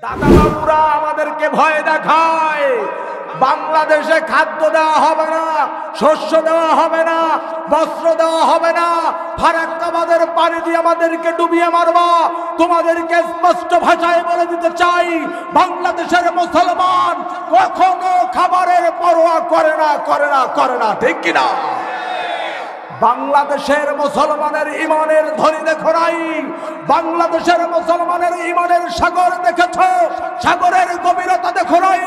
দাদা বাবুরা আমাদেরকে ভয় দেখায়, বাংলাদেশে খাদ্য দেওয়া হবে না, শস্য দেওয়া হবে না, বস্ত্র দেওয়া হবে না, ফারাক্কাবাদের পানি দিয়ে আমাদেরকে ডুবিয়ে মারবা। তোমাদেরকে স্পষ্ট ভাষায় বলে দিতে চাই, বাংলাদেশের মুসলমান কখনো খাবারের পরোয়া করে না, করে না, করে না, ঠিক কিনা? বাংলাদেশের মুসলমানের ইমানের ধনী দেখো নাই, বাংলাদেশের মুসলমানের ইমানের সাগর দেখেছ, সাগরের গভীরতা দেখো নাই,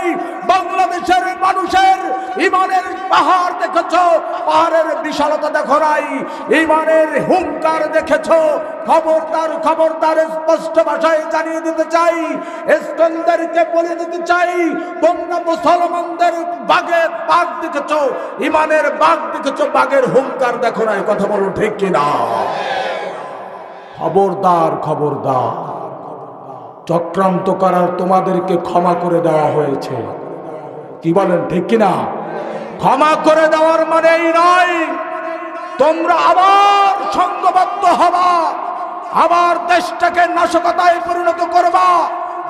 বাংলাদেশের মানুষের ইমানের পাহাড় দেখেছ, পাহাড়ের বিশালতা দেখো নাই, ইমানের হুঙ্কার দেখেছ। খবরদার, খবরদার, স্পষ্ট ভাষায় জানিয়ে দিতে চাই, ইস্কন্দারকে বলে দিতে চাই, তোমরা মুসলমানদের বাঘে বাঘ দেখেছ, ইমানের বাঘ দেখেছ, বাঘের হুঙ্কার দেখো নাই। কথা বলো ঠিক কিনা? খবরদার, খবরদার, চক্রান্ত করার তোমাদেরকে ক্ষমা করে দেওয়া হয়েছে। কি বলেন, ঠিক কিনা? ক্ষমা করে দেওয়ার মানে এই নয় তোমরা আবার সংঘবদ্ধ হবা, আবার দেশটাকে নাশকতায় পরিণত করবা,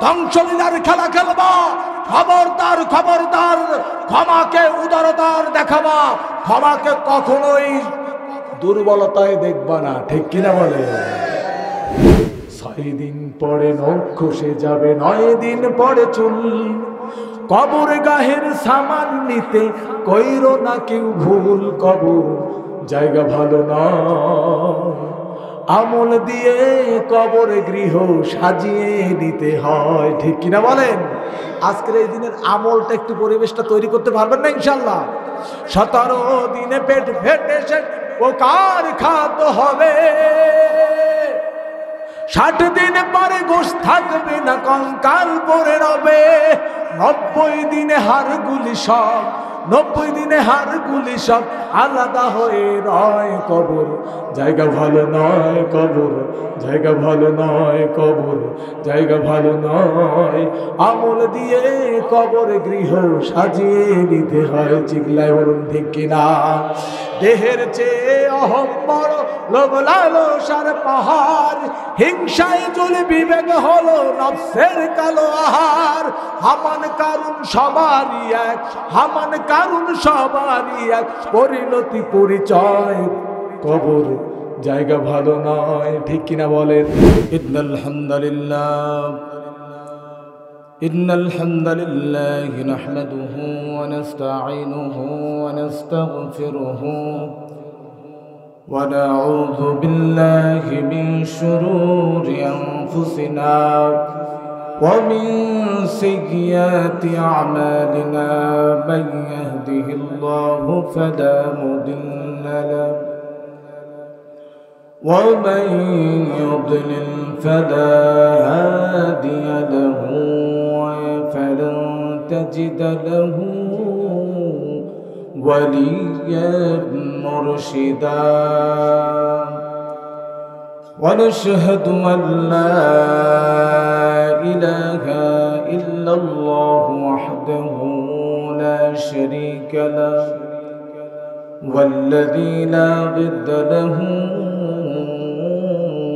ধ্বংসলীলার খেলা খেলবা। খবরদার, খবরদার, ক্ষমাকে উদারতার দেখাবা, ক্ষমাকে কখনোই দুর্বলতায় দেখবা না, ঠিক কিনা বলে? 6 দিন পরে নখ খসে যাবে, 9 দিন পরে চুল, কবর গাহের সামান নিতে কইরো না কেউ ভুল, কবর জায়গা ভালো না, আমল দিয়ে কবর গৃহ সাজিয়ে নিতে হয়, ঠিক কিনা বলেন? আজকের এই দিনের আমলটা একটু পরিবেশটা তৈরি করতে পারবেন না ইনশাল্লাহ? 17 দিনে পেট ফেটে সে ও কার খাদ্য হবে, 60 দিন পরে গোশ থাকবে না, কঙ্কাল পরে রবে, 90 দিনে হাড়গুলি সব, 90 দিনে হাড়গুলি সব আলাদা হয়ে রয়, কবর জায়গা ভালো নয়, কবর জায়গা ভালো নয়, কবর জায়গা ভালো নয়, আমল দিয়ে কবর গৃহ সাজিয়ে নিতে হয়। চিল্লায় বলুন ঠিক কিনা? দেহের চেয়ে অহম বড়, লোভ লালসার পাহাড়, হিংসায় জ্বলে বিবেক হলো নফসের কালো আহার, হামান কারণ সবারই এক, হামান কারণ সবারই এক, পরিণতি পরিচয় কবর জায়গা ভালো নয়, ঠিক কিনা বলেন? ইন্নাল হামদুলিল্লাহ, إن الحمد لله نحمده ونستعينه ونستغفره ونعوذ بالله من شرور أنفسنا ومن سيئات أعمالنا، من يهده الله فلا مضل له ومن يضلل فلا هادي له، فلن تجد له وليا مرشدا، ونشهد أن لا إله إلا الله وحده لا شريك له، والذي لا ضد له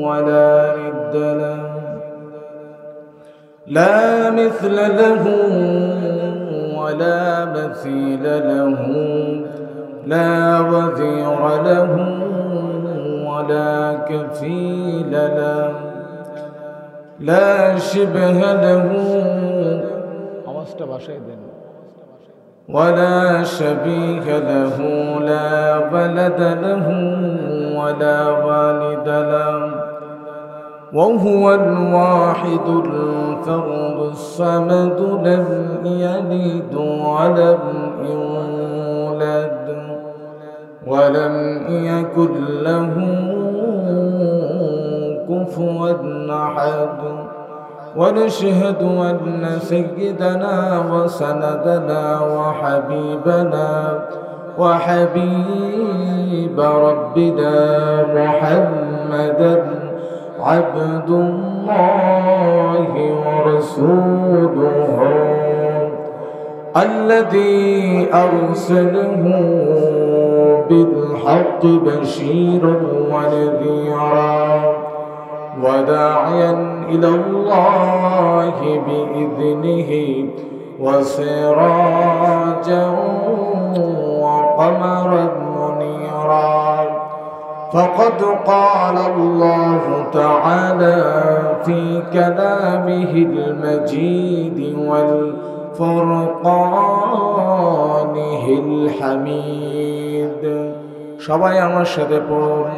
ولا ند له، لا مثل له ولا مثيل له، لا وزير له ولا كفيل له، لا شبه له ولا شبيه له، لا ولد له ولا والد له، وهو الواحد الفرد الصمد، لم يلد ولم يولد ولم يكن له كفوا أحد، ونشهد أن سيدنا وسندنا وحبيبنا وحبيب ربنا محمدا عبد الله ورسوله، الذي أرسله بالحق بشيرا ونذيرا، وداعيا إلى الله بإذنه وسراجا وقمرا منيرا فقد قال الله تعالى في كلامه المجيد والفرقانه الحميد সবাই আমার সাথে পড়ুন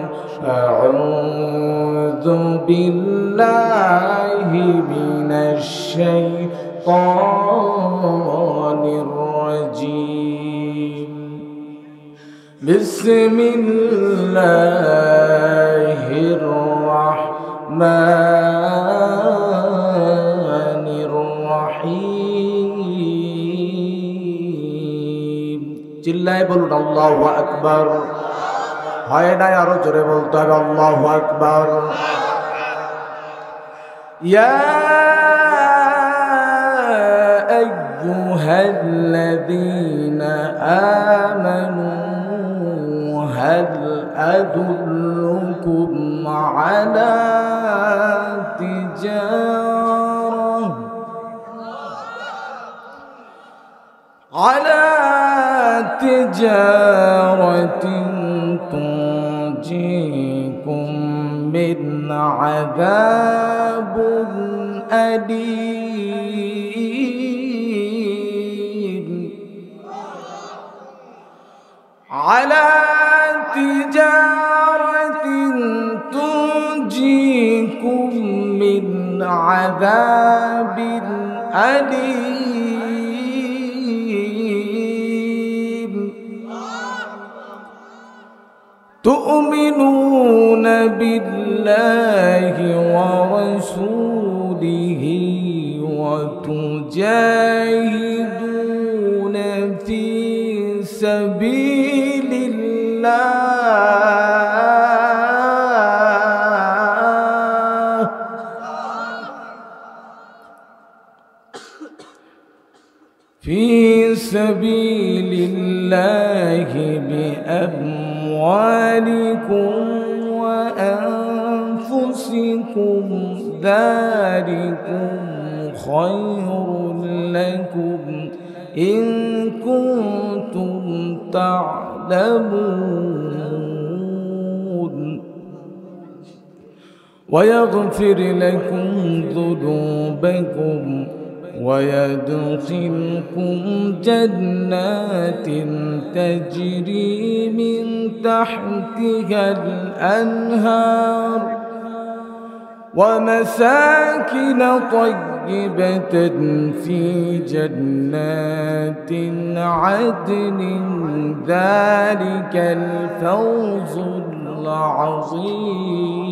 আউযু বিল্লাহি মিনাশ শাইতানির রাজীম বিসমিল্লাহির রাহমানির রহিম চিল্লায় বলুন আল্লাহু আকবার হয় না আরো জোরে বলতে হবে আল্লাহু আকবার ইয়া আইয়ুহাল্লাযীনা আমানু হাল আদুল্লুকুম আলা তিজারাতিন تنجيكم من عذاب أليم على تجارة تنجيكم من عذاب أليم تؤمنون بالله ورسوله وتجاهدون في سبيل الله في سبيل الله بأموالكم وأنفسكم ذلكم خير لكم إن كنتم تعلمون ويغفر لكم ذنوبكم ويدخلكم جنات تجري من تحتها الأنهار ومساكن طيبة في جنات عدن ذلك الفوز العظيم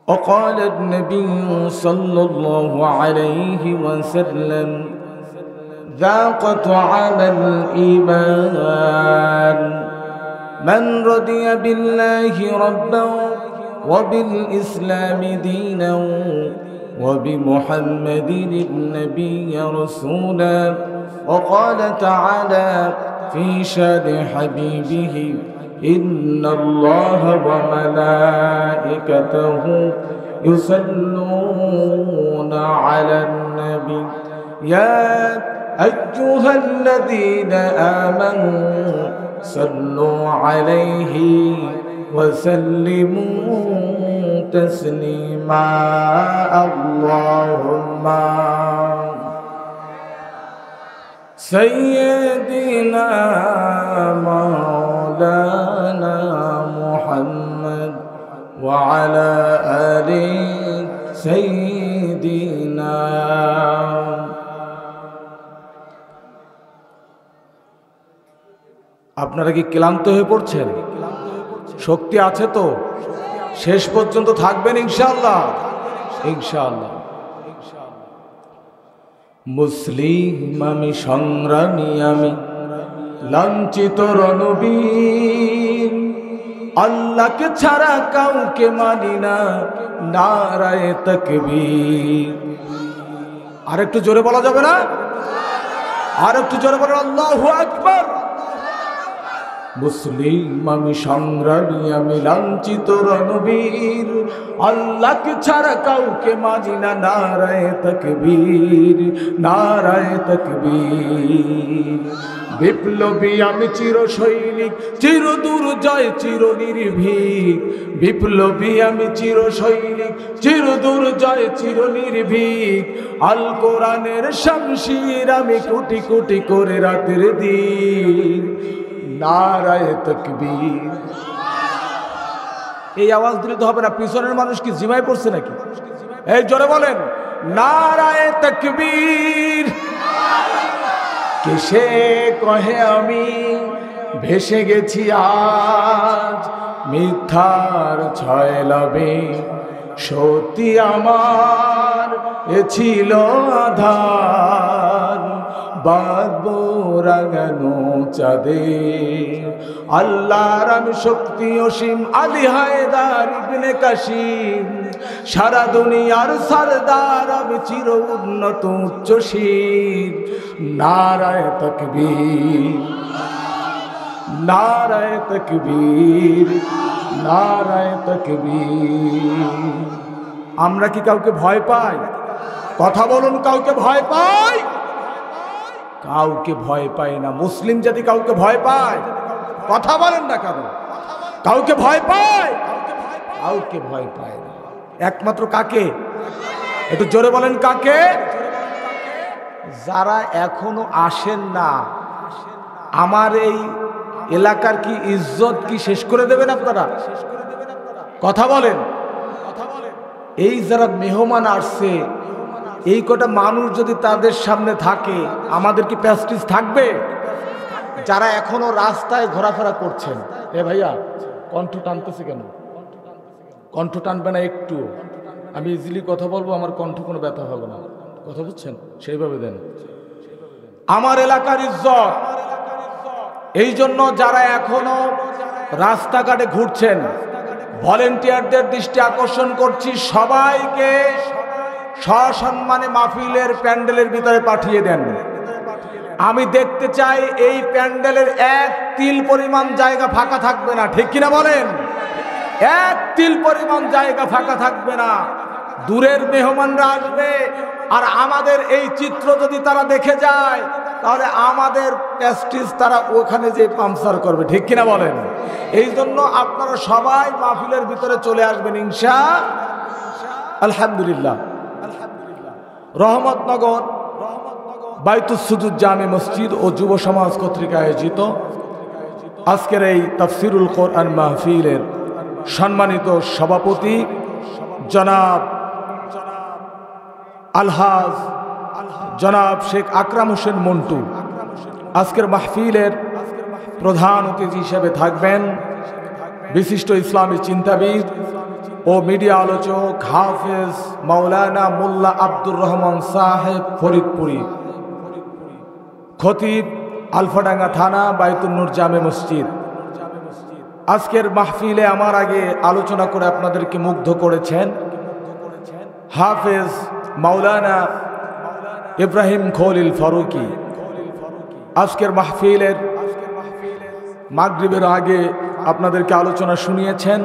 وقال النبي صلى الله عليه وسلم ذاق طعام الإيمان من رضي بالله ربا وبالإسلام دينا وبمحمد النبي رسولا وقال تعالى في شان حبيبه إن الله وملائكته يصلون على النبي يا أيها الذين آمنوا صلوا عليه وسلموا تسليما اللهم سيدنا مولانا محمد وعلى آل سيدنا আপনারা কি ক্লান্ত হয়ে পড়ছেন? শক্তি আছে তো? শেষ পর্যন্ত থাকবেন ইনশাআল্লাহ? ইনশাআল্লাহ। মুসলিম আমি, সংগ্রামী আমি, লাঞ্ছিত রণবীর, আল্লাহকে ছাড়া কাউকে মানি না, নারায়ে তাকবীর। আর একটু জোরে বলা যাবে না? আর একটু জোরে বলেন আল্লাহু আকবার। মুসলিম আমি সংগ্রামী আমি লাঞ্ছিত রণবীর আল্লাহকে ছাড়া কাউকে মানি না নারায়ে তাকবীর নারায়ে তাকবীর বিপ্লবী আমি চির সৈনিক চির দুর্জয় চির নির্ভীক বিপ্লবী আমি চির সৈনিক চির দুর্জয় চির নির্ভীক আল কোরআনের শামশির আমি কোটি কোটি করে রাতের দিন নারায়ে তাকবীর। এই আওয়াজ দিলে তো হবে না, পিছনের মানুষ কি জিমায় পড়ছে নাকি? এই জোরে বলেন নারায়ে তাকবীর। কিসে কহে আমি ভেসে গেছি আজ মিথ্যার ছয়লাবে সত্যি আমার এ ছিল আধার বাঁধবো রাঙানো চাঁদে আল্লাহর আমি শক্তি অসীম আলী হায়দার ইবনে কাসিম সারা দুনিয়ার সরদার আমি চির উন্নত উচ্চ শির নারায়ে তাকবীর নারায়ে তাকবীর নারায়ে তাকবীর। আমরা কি কাউকে ভয় পাই? কথা বলুন, কাউকে ভয় পাই? কাউকে ভয় পায় না। মুসলিম জাতি কাউকে ভয় পায়? কথা বলেন না কেন? কাউকে ভয় পায়? কাউকে ভয় পায় না। একমাত্র কাকে? একটু জোরে বলেন কাকে? যারা এখনো আসেন না। আমার এই এলাকার কি ইজ্জত কি শেষ করে দেবেন আপনারা? কথা বলেন। এই যারা মেহমান আসছে, এই কটা মানুষ যদি তাদের সামনে থাকে, আমাদের কি প্যাস্টিস থাকবে? যারা এখনো রাস্তায় ঘোরাফেরা করছেন, এ ভাইয়া কণ্ঠ টানতেছে কেন? কণ্ঠ টানবে না একটু? আমি ইজিলি কথা বলবো, আমার কণ্ঠ কোনো ব্যথা হবে না। কথা বুঝছেন? সেইভাবে দেন। আমার এলাকার ইজ্জত। এই জন্য যারা এখনো রাস্তাঘাটে ঘুরছেন, ভলেন্টিয়ারদের দৃষ্টি আকর্ষণ করছি, সবাইকে সসম্মানে মাহফিলের প্যান্ডেলের ভিতরে পাঠিয়ে দেন। আমি দেখতে চাই এই প্যান্ডেলের এক তিল পরিমাণ জায়গা ফাঁকা থাকবে না। ঠিক কিনা বলেন? এক তিল পরিমাণ জায়গা ফাঁকা থাকবে না। দূরের মেহমানরা আসবে, আর আমাদের এই চিত্র যদি তারা দেখে যায়, তাহলে আমাদের প্যাস্টিস তারা ওখানে যে পাম্পচার করবে। ঠিক কিনা বলেন? এই জন্য আপনারা সবাই মাহফিলের ভিতরে চলে আসবেন ইনশাআল্লাহ। আলহামদুলিল্লাহ। রহমতনগর বাইতুস সুজুদ জামে মসজিদ ও যুব সমাজ কর্তৃক আয়োজিত আজকের এই তাফসিরুল কোরআন মাহফিলের সম্মানিত সভাপতি জনাব আলহাজ জনাব শেখ আকরাম হোসেন মন্টু, আজকের মাহফিলের প্রধান অতিথি হিসেবে থাকবেন বিশিষ্ট ইসলামী চিন্তাবিদ ও মিডিয়া আলোচক হাফেজ মাওলানা মোল্লা আব্দুর রহমান সাহেব ফরিদপুরি, খতিব আলফাডাঙ্গা থানা বাইতুন নূর জামে মসজিদ। আজকের মাহফিলে আমার আগে আলোচনা করে আপনাদেরকে মুগ্ধ করেছেন হাফেজ মাওলানা ইব্রাহিম খলিল ফারুকি। আজকের মাহফিলের মাগরিবের আগে আপনাদেরকে আলোচনা শুনিয়েছেন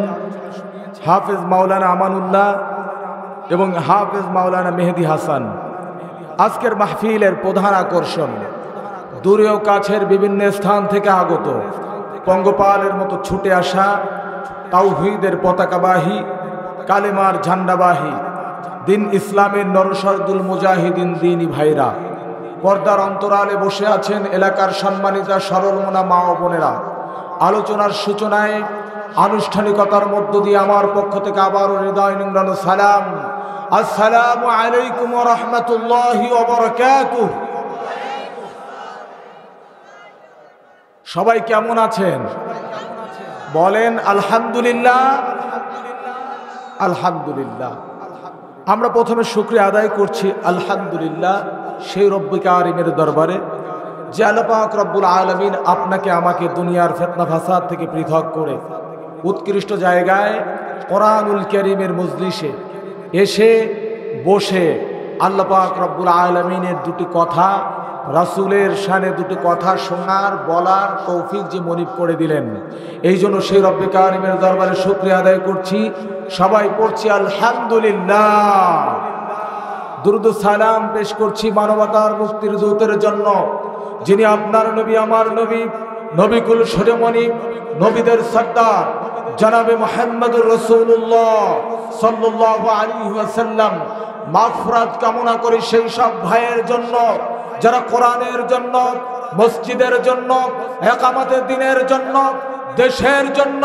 হাফেজ মাওলানা আমানুল্লাহ এবং হাফেজ মাওলানা মেহেদি হাসান। আজকের মাহফিলের প্রধান আকর্ষণ দূরে ও কাছের বিভিন্ন স্থান থেকে আগত পঙ্গপালের মতো ছুটে আসা তাওহীদের পতাকাবাহী, কালেমার ঝান্ডাবাহী, দিন ইসলামের নরসরদুল মুজাহিদিন দিনী ভাইরা। পর্দার অন্তরালে বসে আছেন এলাকার সম্মানিতা সরলমনা মা ও বোনেরা। আলোচনার সূচনায় আনুষ্ঠানিকতার মধ্য দিয়ে আমার পক্ষ থেকে আবারও হৃদয় নিংড়ানো সালাম, আসসালামু আলাইকুম ওয়া রাহমাতুল্লাহি ওয়া বারাকাতুহু। সবাই কেমন আছেন? বলেন আলহামদুলিল্লাহ। আলহামদুলিল্লাহ। আমরা প্রথমে শুকরিয়া আদায় করছি আলহামদুলিল্লাহ সেই রব্বুল কারীমের দরবারে যে আল্লাহ পাক রব্বুল আলামিন আপনাকে আমাকে দুনিয়ার ফিতনা ফাসাদ থেকে পৃথক করে উৎকৃষ্ট জায়গায় কোরআনুল কারীমের মজলিসে এসে বসে আল্লাহ পাক রব্বুল আলামিনের দুটি কথা রাসূলের শানে দুটো কথা শোনার বলার তৌফিক যে মনিব করে দিলেন, এই জন্য সেই রব্বে কারিমের দরবারে শুকরিয়া আদায় করছি। সবাই পড়ছি আলহামদুলিল্লাহ। দুরূদ ও সালাম পেশ করছি মানবতার মুক্তির দূতের জন্য, যিনি আপনার নবী আমার নবী, নবিকুল শিরোমণি, নবীদের সর্দার জনাবে মুহাম্মদুর রাসূলুল্লাহ সাল্লাল্লাহু আলাইহি ওয়াসাল্লাম। মাগফিরাত কামনা করি সেই সব ভাইয়ের জন্য যারা কোরআনের জন্য, মসজিদের জন্য, ইকামতের দিনের জন্য, দেশের জন্য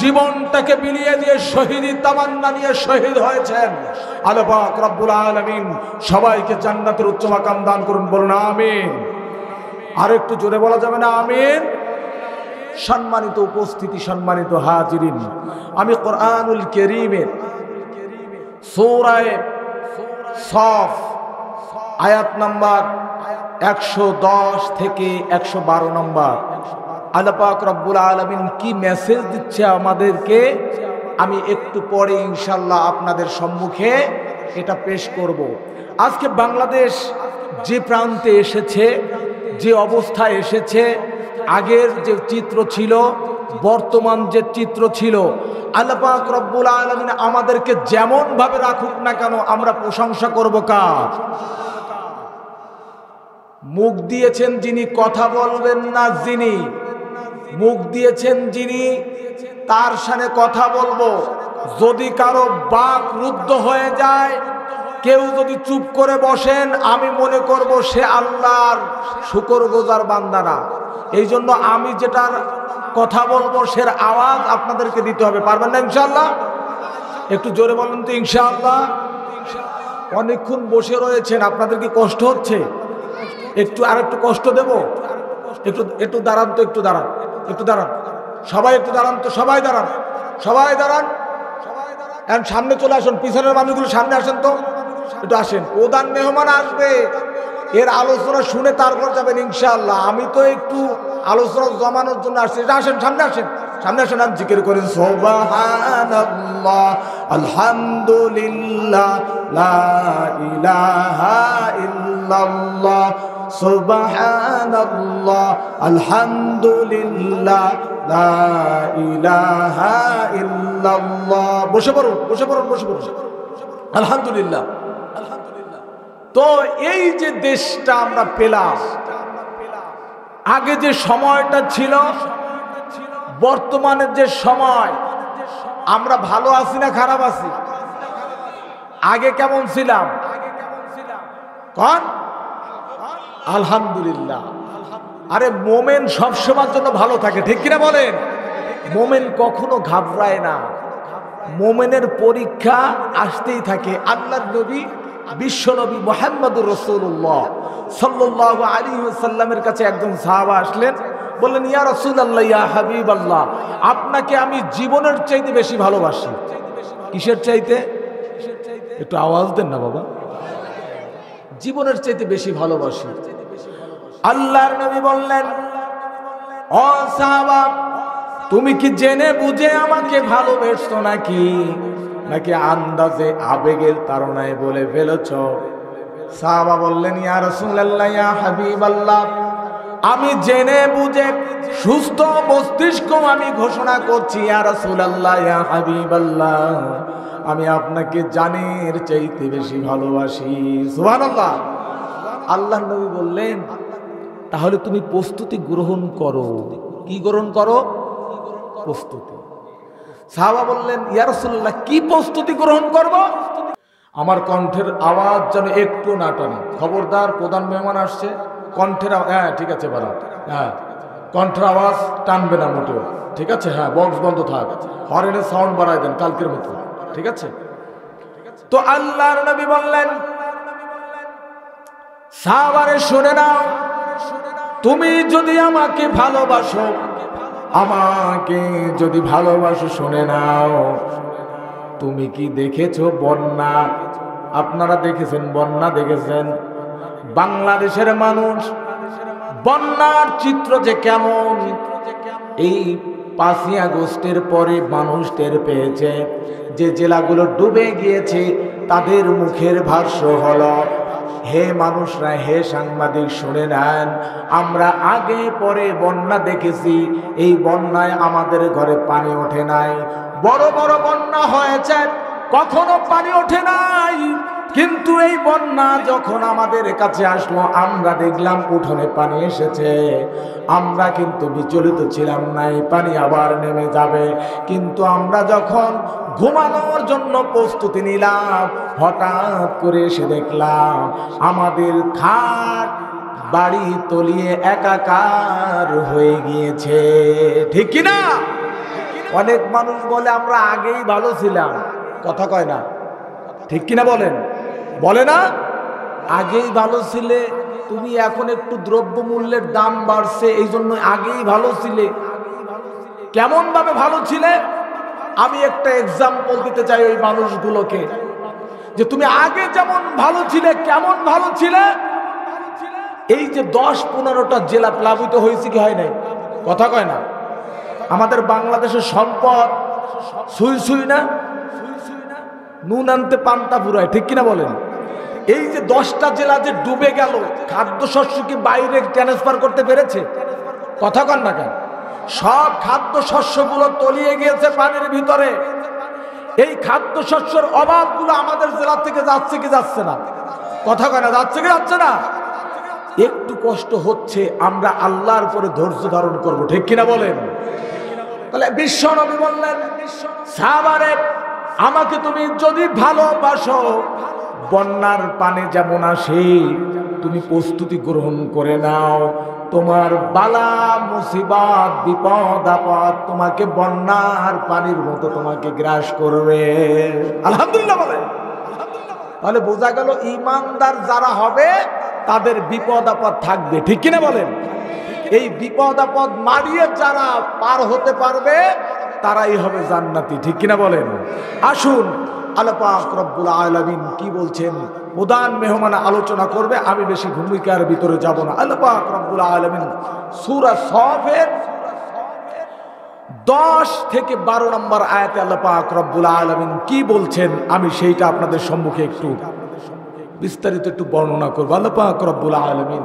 জীবনটাকে বিলিয়ে দিয়ে শহীদি তামান্না নিয়ে শহীদ হয়েছেন। আল্লাহ পাক রব্বুল আলামিন সবাইকে জান্নাতের উচ্চ মাকাম দান করুন, বলুন আমিন। আর একটু জোরে বলা যাবে না আমিন? সম্মানিত উপস্থিতি, সম্মানিত হাজিরিন, আমি কোরআনুল কারীমের সূরা সফ আয়াত নাম্বার 110 থেকে 112 নম্বর, আল্লাহ পাক রব্বুল আলামিন কি মেসেজ দিচ্ছে আমাদেরকে, আমি একটু পরে ইনশাআল্লাহ আপনাদের সম্মুখে এটা পেশ করব। আজকে বাংলাদেশ যে প্রান্তে এসেছে, যে অবস্থায় এসেছে, আগের যে চিত্র ছিল, বর্তমান যে চিত্র ছিল, আল্লাহ পাক রব্বুল আলামিন আমাদেরকে যেমন ভাবে রাখুক না কেন আমরা প্রশংসা করব কার? মুখ দিয়েছেন যিনি, কথা বলবেন না যিনি, মুখ দিয়েছেন যিনি, তার সামনে কথা বলবো। যদি কারো বাক রুদ্ধ হয়ে যায়, কেউ যদি চুপ করে বসেন, আমি মনে করব সে আল্লাহর শুকরগুজার বান্দা না। এই জন্য আমি যেটার কথা বলবো সের আওয়াজ আপনাদেরকে দিতে হবে। পারবেন না ইনশাআল্লাহ? একটু জোরে বলেন তো ইনশাআল্লাহ। অনেকক্ষণ বসে রয়েছেন, আপনাদের কি কষ্ট হচ্ছে? একটু আর একটু কষ্ট দেব? একটু দাঁড়ান তো, একটু দাঁড়ান, একটু দাঁড়ান, সবাই একটু দাঁড়ান তো, সবাই দাঁড়ান, সবাই দাঁড়ান। এখন সামনে চলে আসুন, পিছনের মানুষগুলো সামনে আসেন তো, একটু আসেন। প্রধান মেহমান আসবে, এর আলোচনা শুনে তারপর যাবেন ইনশাআল্লাহ। আমি তো একটু আলোচনা জমানোর জন্য আসছি। আসেন, সামনে আসেন, সামনে আসেন। আর জিকির করেন সুবহানাল্লাহ, আলহামদুলিল্লাহ, লা ইলাহা ইল্লাল্লাহ, সুবহানাল্লাহ, আলহামদুলিল্লাহ, লা ইলাহা ইল্লাল্লাহ। বসে পড়ুন, বসে পড়ুন, বসে পড়ুন। আলহামদুলিল্লাহ। তো এই যে দেশটা আমরা পেলাম, আগে যে সময়টা ছিল, বর্তমানের যে সময়, আমরা ভালো আছি না খারাপ আছি? আগে কেমন ছিলাম? কোন? আলহামদুলিল্লাহ। আরে মোমেন সবসময়ের জন্য ভালো থাকে, ঠিক কিনা বলেন? মোমেন কখনো ঘাবড়ায় না, মোমেনের পরীক্ষা আসতেই থাকে। আল্লাহর নবী, বিশ্বনবী মুহাম্মদুর রাসূলুল্লাহ সাল্লাল্লাহু আলাইহি ওয়াসাল্লামের কাছে একজন সাহাবা আসলেন, বললেন, ইয়া রাসূলুল্লাহ, ইয়া হাবিবাল্লাহ, আপনাকে আমি জীবনের চাইতে বেশি ভালোবাসি। কিসের চাইতে? একটু আওয়াজ দেন না বাবা। জীবনের চাইতে বেশি ভালোবাসি। আল্লাহর নবী বললেন, ও সাহাবা, তুমি কি জেনে বুঝে আমাকে ভালোবেসছো নাকি নাকি আন্দাজে আবেগের তাড়নায় বলে ফেলেছ? সাহাবা বললেন, ইয়া রাসূলুল্লাহ, ইয়া হাবিবাল্লাহ, আমি জেনে বুঝে সুস্থ মস্তিষ্ক আমি ঘোষণা করছি, ইয়া রাসূলুল্লাহ, ইয়া হাবিবাল্লাহ, আমি আপনাকে জানের চাইতে বেশি ভালোবাসি। সুবহানাল্লাহ। আল্লাহর নবী বললেন, তাহলে তুমি প্রস্তুতি গ্রহণ করো। কি গ্রহণ করো? প্রস্তুতি। সাহাবা বললেন, ইয়া রাসূলুল্লাহ, কি প্রস্তুতি গ্রহণ করব? আমার কণ্ঠের আওয়াজ যেন একটু না টানে। খবরদার, প্রধান মেহমান আসছে, কণ্ঠের হ্যাঁ ঠিক আছে বাড়া, হ্যাঁ কণ্ঠের আওয়াজ টানবে না মোটেও, ঠিক আছে? হ্যাঁ, বক্স বন্ধ থাক, হরেনের সাউন্ড বাড়ায় দেন কালকের মতো, ঠিক আছে? তো আল্লাহর নবী বললেন, সাহাবারে শুনে নাও, তুমি যদি আমাকে ভালোবাসো, আমাকে যদি ভালোবাসো, শুনে নাও, তুমি কি দেখেছো বন্যা? আপনারা দেখেছেন বন্যা? দেখেছেন? বাংলাদেশের মানুষ বন্যার চিত্র যে কেমন, এই 5ই আগস্টের পরে মানুষ টের পেয়েছে। যে জেলাগুলো ডুবে গিয়েছে তাদের মুখের ভাষ্য হলো, হে মানুষরা, হে সাংবাদিক, শুনে নেন, আমরা আগে পরে বন্যা দেখেছি। এই বন্যায় আমাদের ঘরে পানি ওঠে নাই। বড় বড় বন্যা হয়েছে, কখনো পানি ওঠে নাই। কিন্তু এই বন্যা যখন আমাদের কাছে আসলো, আমরা দেখলাম উঠোনে পানি এসেছে। আমরা কিন্তু বিচলিত ছিলাম না, এই পানি আবার নেমে যাবে। কিন্তু আমরা যখন ঘুমানোর জন্য প্রস্তুতি নিলাম, হঠাৎ করে এসে দেখলাম আমাদের খাট বাড়ি তলিয়ে একাকার হয়ে গিয়েছে। ঠিক কিনা? অনেক মানুষ বলে আমরা আগেই ভালো ছিলাম, কথা কয় না, ঠিক কিনা বলেন? বলে না, আগেই ভালো ছিলে তুমি, এখন একটু দ্রব্যমূল্যের দাম বাড়ছে এই জন্য আগেই ভালো ছিলে। কেমন ভাবে ভালো ছিলে? আমি একটা এক্সাম্পল দিতে চাই ওই মানুষগুলোকে, যে তুমি আগে যেমন ভালো ছিলে, কেমন ভালো ছিলে? এই যে 10-15টা জেলা প্লাবিত হয়েছে কি হয় নাই? কথা কয় না। আমাদের বাংলাদেশের সম্পদ সুই সুই না, নুন আনতে পান্তা ফুরায়, ঠিক কিনা বলেন? এই যে 10টা জেলা যে ডুবে গেল, খাদ্যশস্য কি বাইরে ট্রান্সফার করতে পেরেছে? কথা কন না কেন? সব খাদ্যশস্যগুলো তলিয়ে গিয়েছে পানির ভিতরে। এই খাদ্যশস্যের অভাবগুলো আমাদের জেলা থেকে যাচ্ছে কি যাচ্ছে না? কথা কয় না, যাচ্ছে কি যাচ্ছে না? একটু কষ্ট হচ্ছে, আমরা আল্লাহর উপরে ধৈর্য ধারণ করব, ঠিক কিনা বলেন? তাহলে বিশ্ব নবী বললেন, সাহাবারে আমাকে তুমি যদি ভালোবাসো, বন্যার পানি যেমন আসে তুমি প্রস্তুতি গ্রহণ করে নাও। তোমার বালা মুসিবত বিপদ আপদ তোমাকে বন্যার পানির মতো তোমাকে গ্রাস করবে। আলহামদুলিল্লাহ বলেন। তাহলে বোঝা গেল ঈমানদার যারা হবে তাদের বিপদ আপদ থাকবে, ঠিক কিনা বলেন? এই বিপদ আপদ মারিয়ে যারা পার হতে পারবে তারাই হবে জান্নাতি, ঠিক কিনা বলেন? আসুন আল্লাহ পাক রব্বুল আলামিন কি বলছেন, প্রধান মেহমান আলোচনা করবে, আমি বেশি ভূমিকার ভিতরে যাব না। আল্লাহ পাক রব্বুল আলামিন সূরা সফের 10 থেকে 12 নম্বর আয়াতে আল্লাহ পাক রব্বুল আলামিন কি বলছেন, আমি সেইটা আপনাদের সম্মুখে একটু বিস্তারিত একটু বর্ণনা করব। আল্লাহ পাক রব্বুল আলামিন,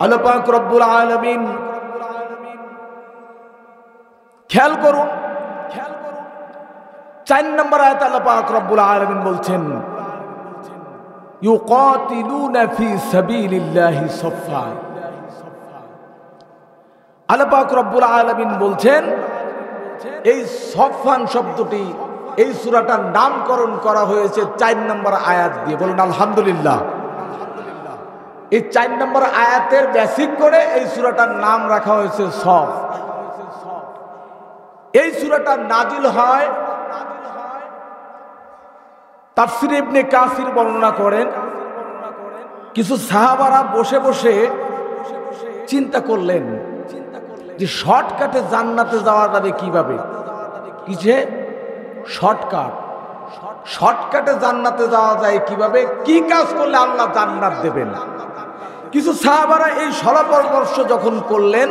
আল্লাহ পাক রব্বুল আলামিন, খেয়াল করুন 4 নম্বর আয়াতে আল্লাহ পাক রব্বুল আলামিন বলছেন, ইউকাতিলুনা ফি সাবিলিল্লাহি সাফফা। আল্লাহ পাক রব্বুল আলামিন বলছেন, এই সফফান শব্দটি এই সূরাটার নামকরণ করা হয়েছে 4 নম্বর আয়াত দিয়ে। বলুন আলহামদুলিল্লাহ। এই 4 নম্বর আয়াতের বেসিক করে এই সূরাটার নাম রাখা হয়েছে সফ। এই সূরাটা নাজিল হয়, তাফসীর ইবনে কাসির বর্ণনা করেন, কিছু সাহাবারা বসে বসে চিন্তা করলেন যে শর্টকাটে জান্নাতে যাওয়া যাবে কিভাবে। কিসে শর্টকাটে জান্নাতে যাওয়া যায় কিভাবে, কি কাজ করলে আল্লাহ জান্নাত দেবেন। কিছু সাহাবারা এই পরামর্শ যখন করলেন,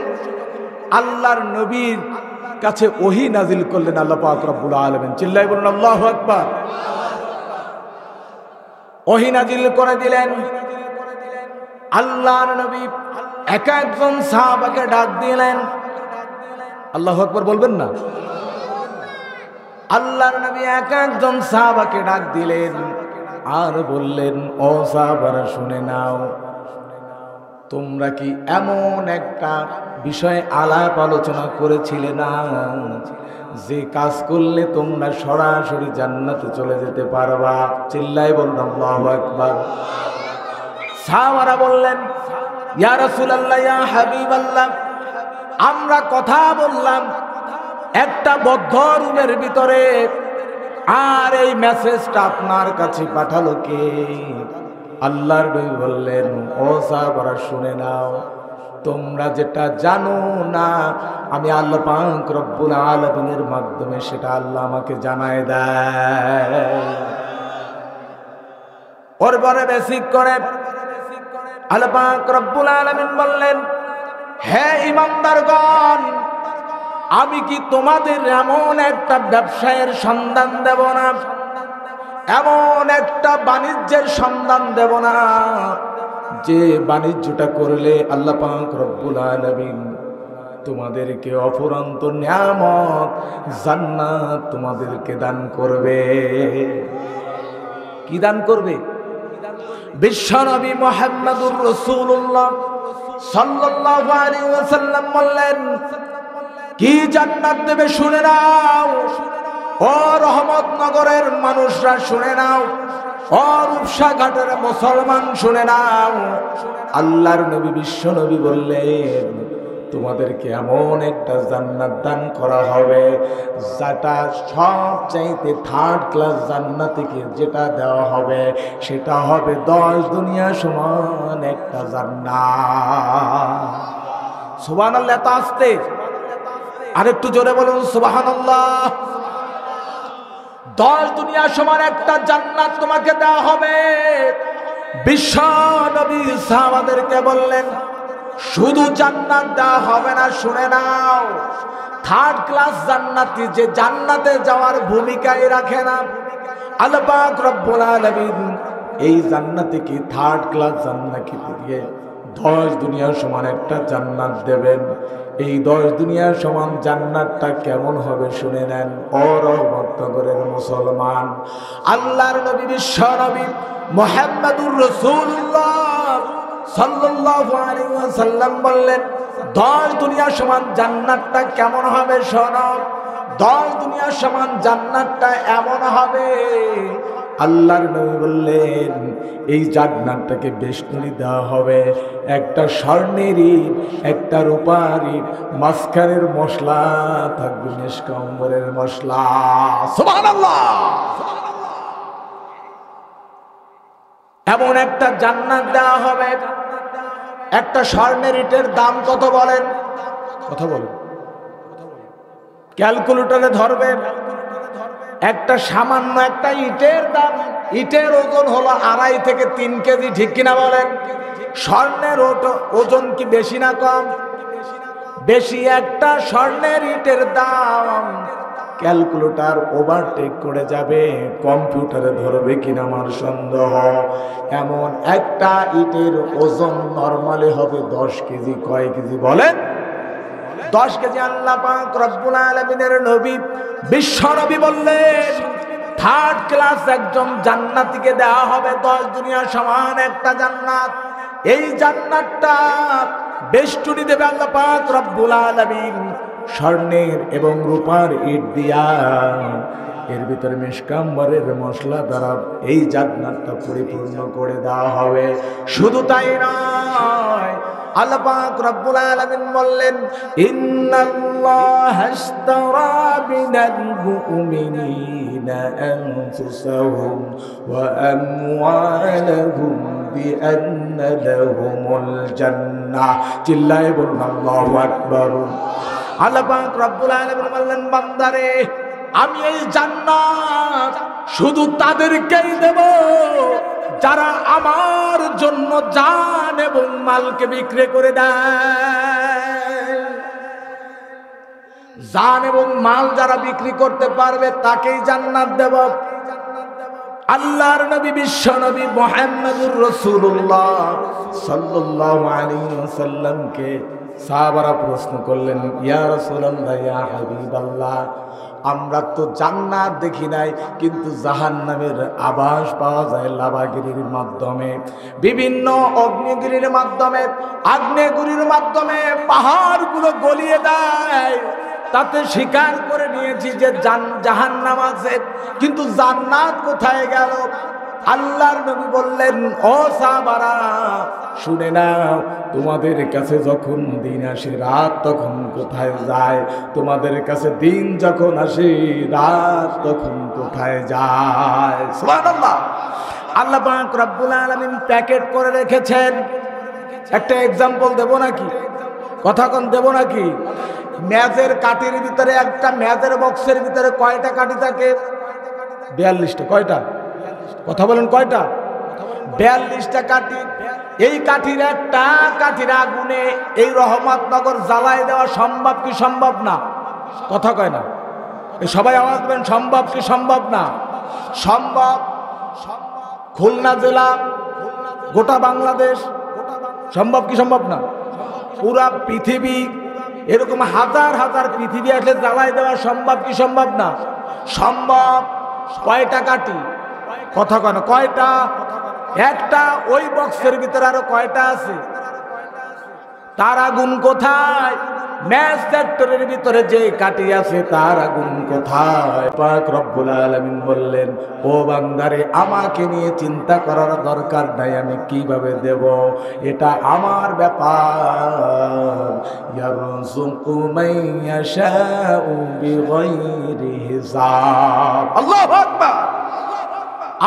আল্লাহর নবীর কাছে ওহী নাজিল করলেন আল্লাহ পাক রব্বুল আলামিন। চিল্লায় বলুন আল্লাহু আকবার। ওহী নাজিল করে দিলেন। আল্লাহর নবী এক একজন সাহাবাকে ডাক দিলেন। আল্লাহু আকবার বলবেন না? আল্লাহর নবী এক একজন সাহাবাকে ডাক দিলেন আর বললেন, ও সাহাবারা শুনে নাও, তোমরা কি এমন একটা বিষয়ে আলাপ আলোচনা করেছিলে না, যে কাজ করলে তোমরা সরাসরি জান্নাতে চলে যেতে পারবা? চিল্লায় বলুন আল্লাহু আকবার। সাহাবারা বললেন, ইয়া রাসূলুল্লাহ, ইয়া হাবিবাল্লাহ, আমরা কথা বললাম একটা বদ্ধ রুমের ভিতরে, আর এই মেসেজটা আপনার কাছে পাঠালো কে? আল্লাহর নবী বললেন, ও সাহাবারা শুনে নাও, তোমরা যেটা জানো না আমি আল্লাহ পাক রব্বুল আলামিনের মাধ্যমে সেটা আল্লাহ আমাকে জানায় দেয়। পরে বেসিক করে আল্লাহ পাক রব্বুল আলামিন বললেন, হে ঈমানদারগণ, আমি কি তোমাদের এমন একটা ব্যবসায়ের সন্ধান দেব না এমন একটা বাণিজ্যের সন্ধান দেব না যে বাণিজ্যটা করলে আল্লাহ পাক রব্বুল আলামিন তোমাদেরকে অফুরন্ত নিয়ামত জান্নাত তোমাদেরকে দান করবে। কি দান করবে? বিশ্বনবী মুহাম্মদুর রাসূলুল্লাহ সাল্লাল্লাহু আলাইহি ওয়াসাল্লাম বললেন, কি জান্নাত দেবে শুনে নাও। ও রহমতনগরের মানুষরা শুনে নাও, ও রূপসা ঘাটের মুসলমান শুনে নাও। আল্লাহর নবী বিশ্বনবী বললেন, তোমাদেরকে এমন একটা জান্নাত দান করা হবে যেটা সবচাইতে থার্ড ক্লাস জান্নাতকে যেটা দেওয়া হবে সেটা হবে 10 দুনিয়া সমান একটা জান্নাত। সুবহানাল্লাহ। তা আসতে আরেকটু জোরে বলুন সুবহানাল্লাহ। 10 দুনিয়া সমান একটা জান্নাত তোমাকে দেওয়া হবে। বিশ্ব নবী সাহাবাদেরকে বললেন, শুধু জান্নাত দেওয়া হবে না, শুনে নাও, থার্ড ক্লাস জান্নাতি যে জান্নাতে যাওয়ার ভূমিকাই রাখে না, আল্লাহ পাক রব্বুল আলামিন এই জান্নাতে কি থার্ড ক্লাস জান্নাতকে দিয়ে 10 দুনিয়া সমান একটা জান্নাত দেবেন। এই 10 দুনিয়া সমান জান্নাতটা কেমন হবে শুনে নেন। ও রহমতনগরের মুসলমান, আল্লাহর নবী বিশ্ব নবী মুহাম্মদুর রাসূলুল্লাহ সাল্লাল্লাহু আলাইহি ওয়াসাল্লাম বললেন, 10 দুনিয়া সমান জান্নাতটা কেমন হবে শোনো। 10 দুনিয়া সমান জান্নাতটা এমন হবে, আল্লাহর নবী বললেন, এই জান্নাতটাকে বেষ্টনী দেওয়া হবে একটা স্বর্ণের ইট, একটা রূপার ইট, মাঝখানের মশলা থাকবে মিশক আম্বরের মশলা। সুবহানাল্লাহ। এমন একটা জান্নাত দেওয়া হবে। একটা স্বর্ণের ইটের দাম কত বলেন? কথা বলেন, ক্যালকুলেটরে ধরবেন। একটা সামান্য একটা ইটের দাম, ইটের ওজন হলো 2.5 থেকে 3 কেজি, ঠিক কিনা বলেন? স্বর্ণের ওজন কি বেশি না কম? বেশি। একটা স্বর্ণের ইটের দাম ক্যালকুলেটর ওভারটেক করে যাবে, কম্পিউটারে ধরবে কিনা আমার সন্দেহ। এমন একটা ইটের ওজন নরমালি হবে 10 কেজি। কয় কেজি বলেন? 10 কেজি। আল্লাহ পাক রব্বুল আলামিনের নবী বিশ্ব নবী বললেন, থার্ড ক্লাস একজন জান্নাতীকে দেওয়া হবে 10 দুনিয়া সমান একটা জান্নাত। এই জান্নাতটা বেষ্টনী দেবে আল্লাহ পাক রব্বুল আলামিন স্বর্ণের এবং রূপার ইট দিয়া। এর ভিতরে মিশক আম্বরের মশলা দ্বারা এই জান্নাতটা পরিপূর্ণ করে দেওয়া হবে। শুধু তাই নয়, আল্লাহ পাক রব্বুল আলামিন বললেন, ইন্নাল্লাহা আশতারা মিনাল মুমিনিনা আনফুসাহুম ওয়া আমওয়ালাহুম বিআন্না লাহুমুল জান্নাহ। চিল্লায়ে বলুন আল্লাহু আকবার। আল্লাহ পাক রব্বুল আলামিন বললেন, বান্দারে, আমি এই জান্নাত শুধু তাদেরকেই দেব যারা আমার জন্য জান এবং মালকে বিক্রি করে দেয়। জান এবং মাল যারা বিক্রি করতে পারবে তাকেই জান্নাত দেব। আল্লাহর নবী বিশ্ব নবী মুহাম্মদুর রাসূলুল্লাহ সাল্লাল্লাহু আলাইহি ওয়াসাল্লামকে সাহাবারা প্রশ্ন করলেন, ইয়া রাসূলুল্লাহ, ইয়া হাবিবাল্লাহ, আমরা তো জান্নাত দেখি নাই, কিন্তু জাহান্নামের আভাস পাওয়া যায় লাভাগিরির মাধ্যমে, বিভিন্ন অগ্নিগিরির মাধ্যমে, আগ্নেয়গিরির মাধ্যমে পাহাড়গুলো গলিয়ে দেয়। তাতে স্বীকার করে নিয়েছি যে জাহান্নাম আছে, কিন্তু জান্নাত কোথায় গেল? আল্লাহর নবী বললেন, ও সাহাবারা শুনে নাও, তোমাদের কাছে যখন দিন আসে রাত তখন কোথায় যায়? তোমাদের কাছে দিন যখন আসে রাত তখন কোথায় যায়? সুবহানাল্লাহ। আল্লাহ পাক রব্বুল আলামিন প্যাকেট করে রেখেছেন। একটা एग्जांपल দেব নাকি? কথা কোন দেব নাকি? মেজের কাঠির ভিতরে, একটা মেজের বক্সের ভিতরে কয়টা কাঠি থাকে? 42টা। কয়টা? কথা বলেন, কয়টা? 42টা কাঠি। এই কাঠির একটা কাঠির আগুনে এই রহমতনগর জ্বালায় দেওয়া সম্ভব কি সম্ভব না? কথা কয় না। এই সবাই আওয়াজ দেন, সম্ভব কি সম্ভব না? সম্ভব। খুলনা জেলা, গোটা বাংলাদেশ, সম্ভব কি সম্ভব না? পুরা পৃথিবী, এরকম হাজার হাজার পৃথিবী আসলে জ্বালাই দেওয়া সম্ভব কি সম্ভব না? সম্ভব। কয়টা কাটি? কথা কয় না, কয়টা? একটা। ওই বক্সের ভিতরে আরো কয়টা আছে? তার আগুন কোথায়? ম্যাচ ফ্যাক্টরির ভিতরে যে কাটি আছে তার আগুন কোথায়? পাক রব্বুল আলামিন বললেন, ও বান্দারে, আমাকে নিয়ে চিন্তা করার দরকার নাই, আমি কিভাবে দেব, এটা আমার ব্যাপার। ইয়ারযুকু মান ইয়াশাউ বিগাইরি হিসাব। আল্লাহু আকবার।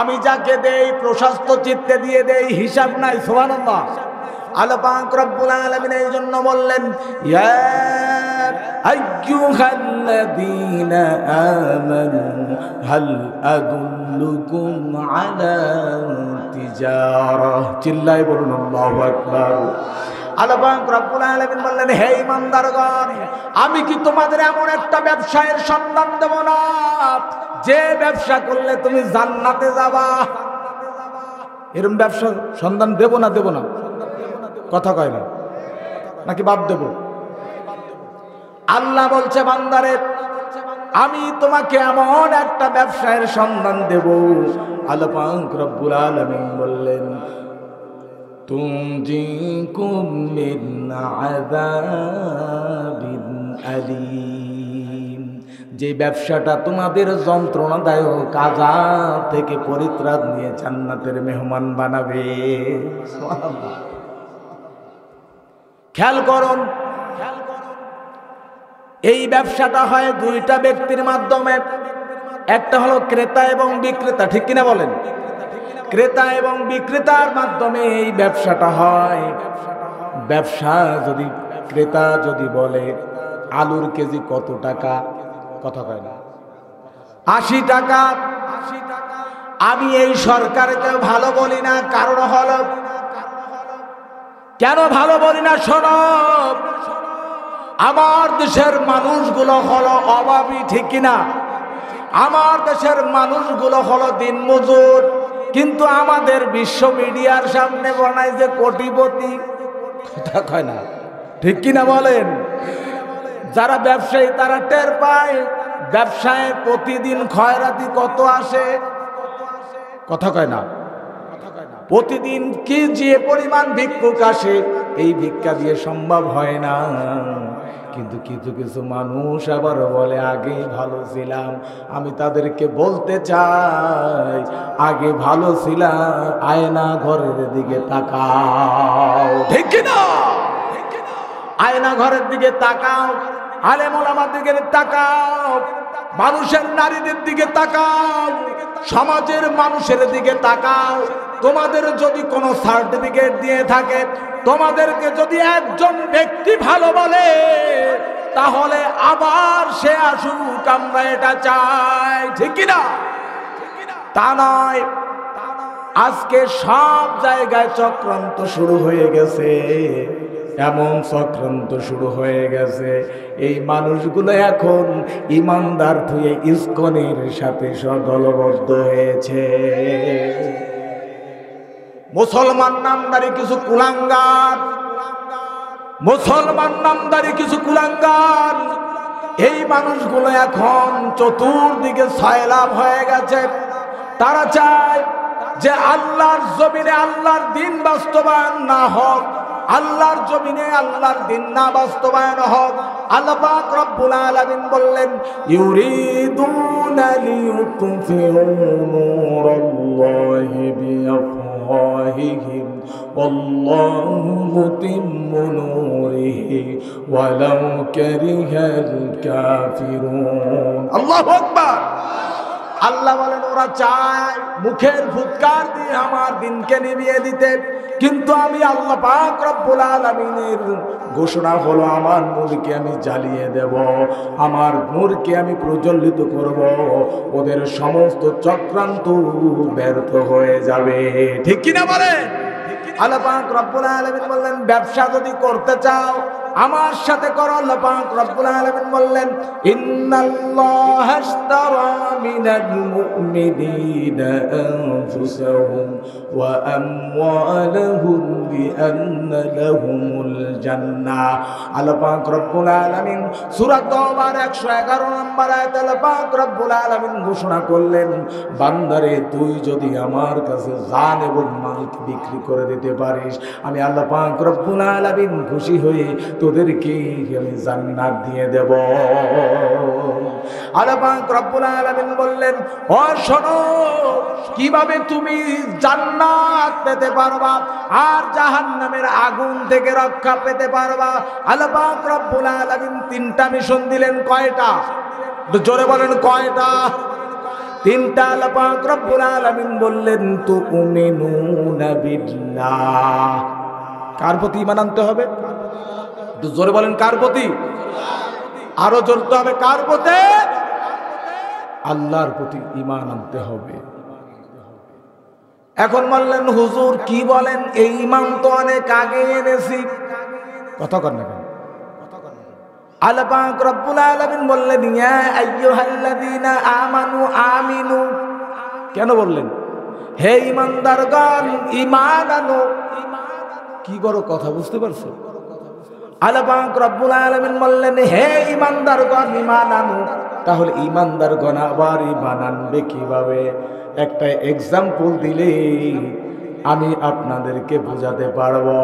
আমি যাকে দেই প্রশস্ত চিত্তে দিয়ে দেই, হিসাব নাই। সুবহানাল্লাহ। আল্লাহ পাক রব্বুল আলামিন এই জন্য বললেন, ইয়া আইয়ুহাল্লাযীনা আমানু হাল আদুল্লুকুম আলা তিজারাহ। চিল্লায় বলুন আল্লাহু আকবার। আল্লাহ পাক রব্বুল আলামিন বললেন, হে ঈমানদারগণ, আমি কি তোমাদের এমন একটা ব্যবসায়ের সন্ধান দেব না যে ব্যবসা করলে তুমি জান্নাতে যাবা? এরকম ব্যবসা সন্ধান দেব না? দেব না? কথা কয় না, নাকি বাদ দেব? আল্লাহ বলছে, বান্দারে, আমি তোমাকে এমন একটা ব্যবসায়ের সন্ধান দেব। আল্লাহ পাক রব্বুল আলামিন বললেন, তুনজিকুম মিন আযাবিন আলীম। যে ব্যবসাটা তোমাদের যন্ত্রণাদায়ক আযাব থেকে পরিত্রাণ নিয়ে জান্নাতের মেহমান বানাবে। খেয়াল করুন, এই ব্যবসাটা হয় দুইটা ব্যক্তির মাধ্যমে। একটা হলো ক্রেতা এবং বিক্রেতা, ঠিক কিনা বলেন? ক্রেতা এবং বিক্রেতার মাধ্যমে এই ব্যবসাটা হয়। ব্যবসা যদি ক্রেতা যদি বলে আলুর কেজি কত টাকা, কথা কয় না, 80 টাকা। আমি এই সরকারকে ভালো বলি না, কারণ হলো, কেন ভালো বলি না? শোনো, আমার দেশের মানুষগুলো হলো অভাবী, ঠিক কিনা? আমার দেশের মানুষগুলো হলো দিনমজুর, কিন্তু আমাদের বিশ্ব মিডিয়ার সামনে বানায় যে কোটিপতি, কথা কয় না, ঠিক কিনা বলেন? যারা ব্যবসায়ী তারা টের পায় ব্যবসায় প্রতিদিন খয়রাতি কত আসে, কথা কয় না। প্রতিদিন কি যে পরিমাণ ভিক্ষুক আসে, এই ভিক্ষা দিয়ে সম্ভব হয় না। কিন্তু কিছু কিছু মানুষ আবার বলে আগে ভালো ছিলাম। আমি তাদেরকে বলতে চাই, আগে ভালো ছিলাম, আয়না ঘরের দিকে তাকাও, ঠিক কিনা? আয়না ঘরের দিকে তাকাও, আলেম ওলামার দিকে তাকাও, মানুষের নারীদের দিকে তাকাও, সমাজের মানুষের দিকে তাকাও। তোমাদের যদি কোনো সার্টিফিকেট দিয়ে থাকে, তোমাদেরকে যদি একজন ব্যক্তি ভালো বলে, তাহলে আবার সে আসুক, আমরা এটা চাই, ঠিক কিনা? তা নয়, আজকে সব জায়গায় চক্রান্ত শুরু হয়ে গেছে। এমন চক্রান্ত শুরু হয়ে গেছে, এই মানুষগুলো এখন ইমানদার থুয়ে ইসকনের সাথে দলবদ্ধ হয়েছে। মুসলমান নামদারি কিছু কুলাঙ্গার, মুসলমান নামদারি কিছু কুলাঙ্গার, এই মানুষগুলো এখন চতুর্দিকে সয়লাভ হয়ে গেছে। তারা চায় যে আল্লাহর জমিনে আল্লাহর দিন বাস্তবায়ন না হোক, আল্লাহর জমিনে আল্লাহর দিন না বাস্তবায়ন হোক। আল্লাহ পাক রব্বুল আলামিন বললেন, ইউরিদুনা লিইউতফিউ নূরাল্লাহি বিআফওয়াহিহিম ওয়াল্লাহু মুতিম্মু নূরিহি ওয়ালাউ কারিহাল কাফিরুন। আল্লাহু আকবার। আল্লাহ বলেন, ওরা চায় মুখের ফুৎকার দিয়ে আমার দিনকে নিভিয়ে দিতে, কিন্তু আমি আল্লাহ পাক রব্বুল আলামিনের ঘোষণা হলো, আমার নূরকে আমি জ্বালিয়ে দেব, আমার নূরকে আমি প্রজ্বলিত করব, ওদের সমস্ত চক্রান্ত ব্যর্থ হয়ে যাবে, ঠিক কিনা বলেন? আল্লাহ পাক রব্বুল আলামিন বললেন ব্যবসা যদি করতে চাও আমার সাথে করো। আল্লাহ পাক রব্বুল আলামিন বললেন ইন্নাল্লাহা আশতারা মিনাল মুমিনিনা আনফুসাহুম ওয়া আমওয়ালাহুম বিআন্না লাহুমুল জান্নাহ। আল্লাহ পাক রব্বুল আলামিন সূরা তাওবার 111 নম্বর আয়াতে আল্লাহ পাক রব্বুল আলামিন ঘোষণা করলেন বান্দারে তুই যদি আমার কাছে জান এবং মালকে বিক্রি করে দিতে পারিস আমি আল্লাহ পাক রব্বুল আলামিন খুশি হয়ে তোদেরকে আমি জান্নাত দিয়ে দেব। আল্লাহ পাক রব্বুল আলামিন বললেন ও শোনো কিভাবে তুমি জান্নাত পেতে পারবা আর জাহান্নামের আগুন থেকে রক্ষা পেতে পারবা। আল্লাহ পাক রব্বুল আলামিন তিনটা মিশন দিলেন। কয়টা? জোরে বলেন কয়টা? তিনটা। আল্লাহ পাক রব্বুল আলামিন বললেন তুমিনুনা বিল্লাহ। কার প্রতি ঈমান আনতে হবে? জোরে বলেন কার প্রতি? আরো জোরতে হবে কার প্রতি? আল্লাহর প্রতি ঈমান আনতে হবে। এখন বললেন হুজুর কি বলেন এই ঈমান তো অনেক আগে এনেছি। কথা কর না কেন? আল্লাহ পাক রব্বুল আলামিন বললেন ইয়া আইয়ুহাল্লাযীনা আমানু আমিনু। কেন বললেন? হে ঈমানদারগণ ঈমান আনো। কি বড় কথা, বুঝতে পারছো? আল্লাহ পাক রব্বুল আলামিন বললেন হে ঈমানদারগণ ঈমান আনো। তাহলে ঈমানদারগণ আবার ঈমান আনবে কিভাবে? একটা এক্সাম্পল দিলে আমি আপনাদেরকে বোঝাতে পারবো।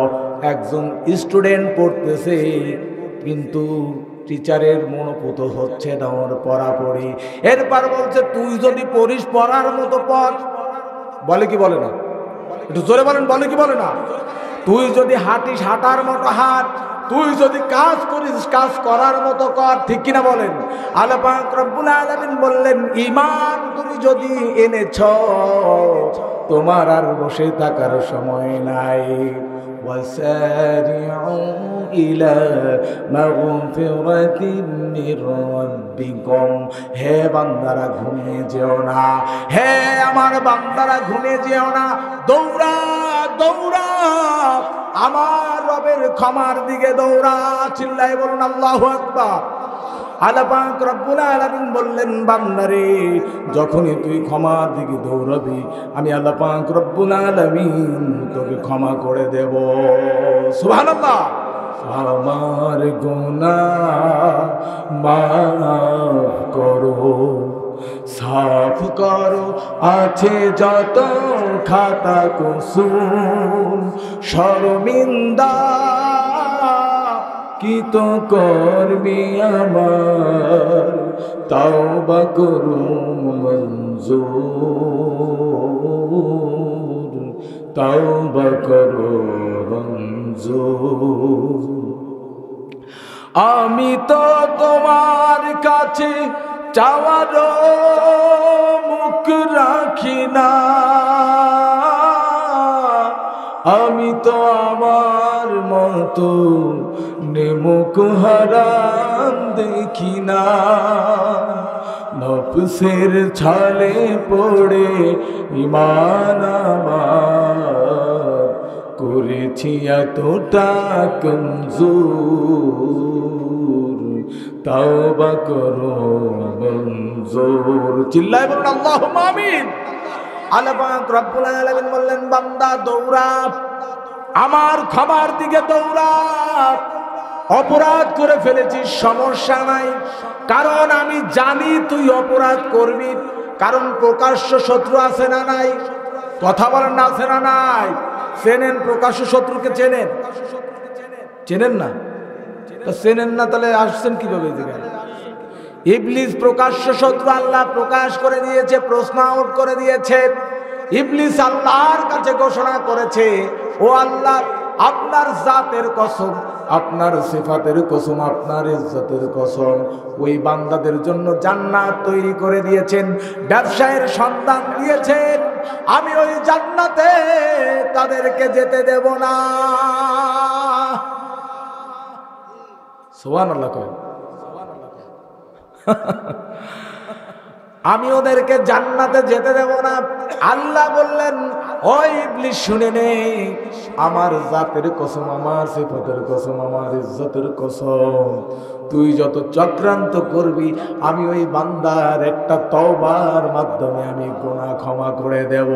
একজন স্টুডেন্ট পড়তেছে কিন্তু টিচারের মনোপুত হচ্ছে না ওর পড়াপড়ি। এরপর বলছে তুই যদি পড়িস পড়ার মতো পড়। বলে কি বলে না? একটু জোরে বলেন বলে কি বলে না? তুই যদি হাঁটিস হাঁটার মতো হাঁট, তুই যদি কাজ করিস কাজ করার মতো কর। ঠিক কিনা বলেন? আল্লাহ পাক রব্বুল আলামিন বললেন ঈমান তুমি যদি এনেছো তোমার আর বসে থাকার সময় নাই। ওয়াসারিউ ইলা মাগফিরাতিন মির রাব্বিকুম। হে বান্দারা ঘুমিয়ে যেও না, হে আমার বান্দারা ঘুমিয়ে যেও না, দৌড়া দৌড়া আমার রবের ক্ষমার দিকে দৌড়া। চিল্লায় বলুন আল্লাহু আকবার। আল্লাহ পাক রব্বুল আলামিন বললেন বান্দারে যখনই তুই ক্ষমার দিকে দৌড়াবি আমি আল্লাহ পাক রব্বুল আলামিন তোকে ক্ষমা করে দেব। সুবহানাল্লাহ। আমার গুনাহ মাফ করো, সাফ করো আছে যত খাতা কুসুম, শর্মিন্দা কি তো করবি আমার, তাওবা করুম মঞ্জুর, তাওবা করো মঞ্জুর। আমি তো তোমার কাছে চাওয়ার মুখ রাখি না, আমি তো আমার মতো নেমুখ হারাম দেখি না। নফসের ছলে পড়ে ঈমান আমার করেছি এতটা কমজোর, তাওবা করো মঞ্জুর। চিল্লায় বলুন আল্লাহুম্মা আমিন। আল্লাহ পাক রব্বুল আলামিন বললেন বান্দা দৌড়া আমার ক্ষমার দিকে দৌড়া। অপরাধ করে ফেলেছিস সমস্যা নাই, কারণ আমি জানি তুই অপরাধ করবি, কারণ প্রকাশ্য শত্রু আছে না নাই? কথা বলেন না আছে না নাই? চেনেন প্রকাশ্য শত্রুকে? চেনেন? চেনেন না? চেনেন না তাহলে আসছেন কিভাবে? ইবলিস প্রকাশ্য শত্রু, আল্লাহ প্রকাশ করে দিয়েছে, প্রশ্ন আউট করে দিয়েছে। ইবলিস আল্লাহর কাছে ঘোষণা করেছে ও আল্লাহ আপনার জাতের কসম, আপনার সিফাতের কসম, আপনার ইজ্জতের কসম, ওই বান্দাদের জন্য জান্নাত তৈরি করে দিয়েছেন, ব্যবসায়ের সন্ধান দিয়েছেন, আমি ওই জান্নাতে তাদেরকে যেতে দেব না। সুবহানাল্লাহ কয়। আমি ওদেরকে জান্নাতে যেতে দেব না। আল্লাহ বললেন, ওই ইবলিস শুনে নে, আমার জাতের কসম, আমার সিফাতের কসম, আমার ইজ্জতের কসম, তুই যত চক্রান্ত করবি আমি ওই বান্দার একটা তওবার মাধ্যমে আমি গুনাহ ক্ষমা করে দেব।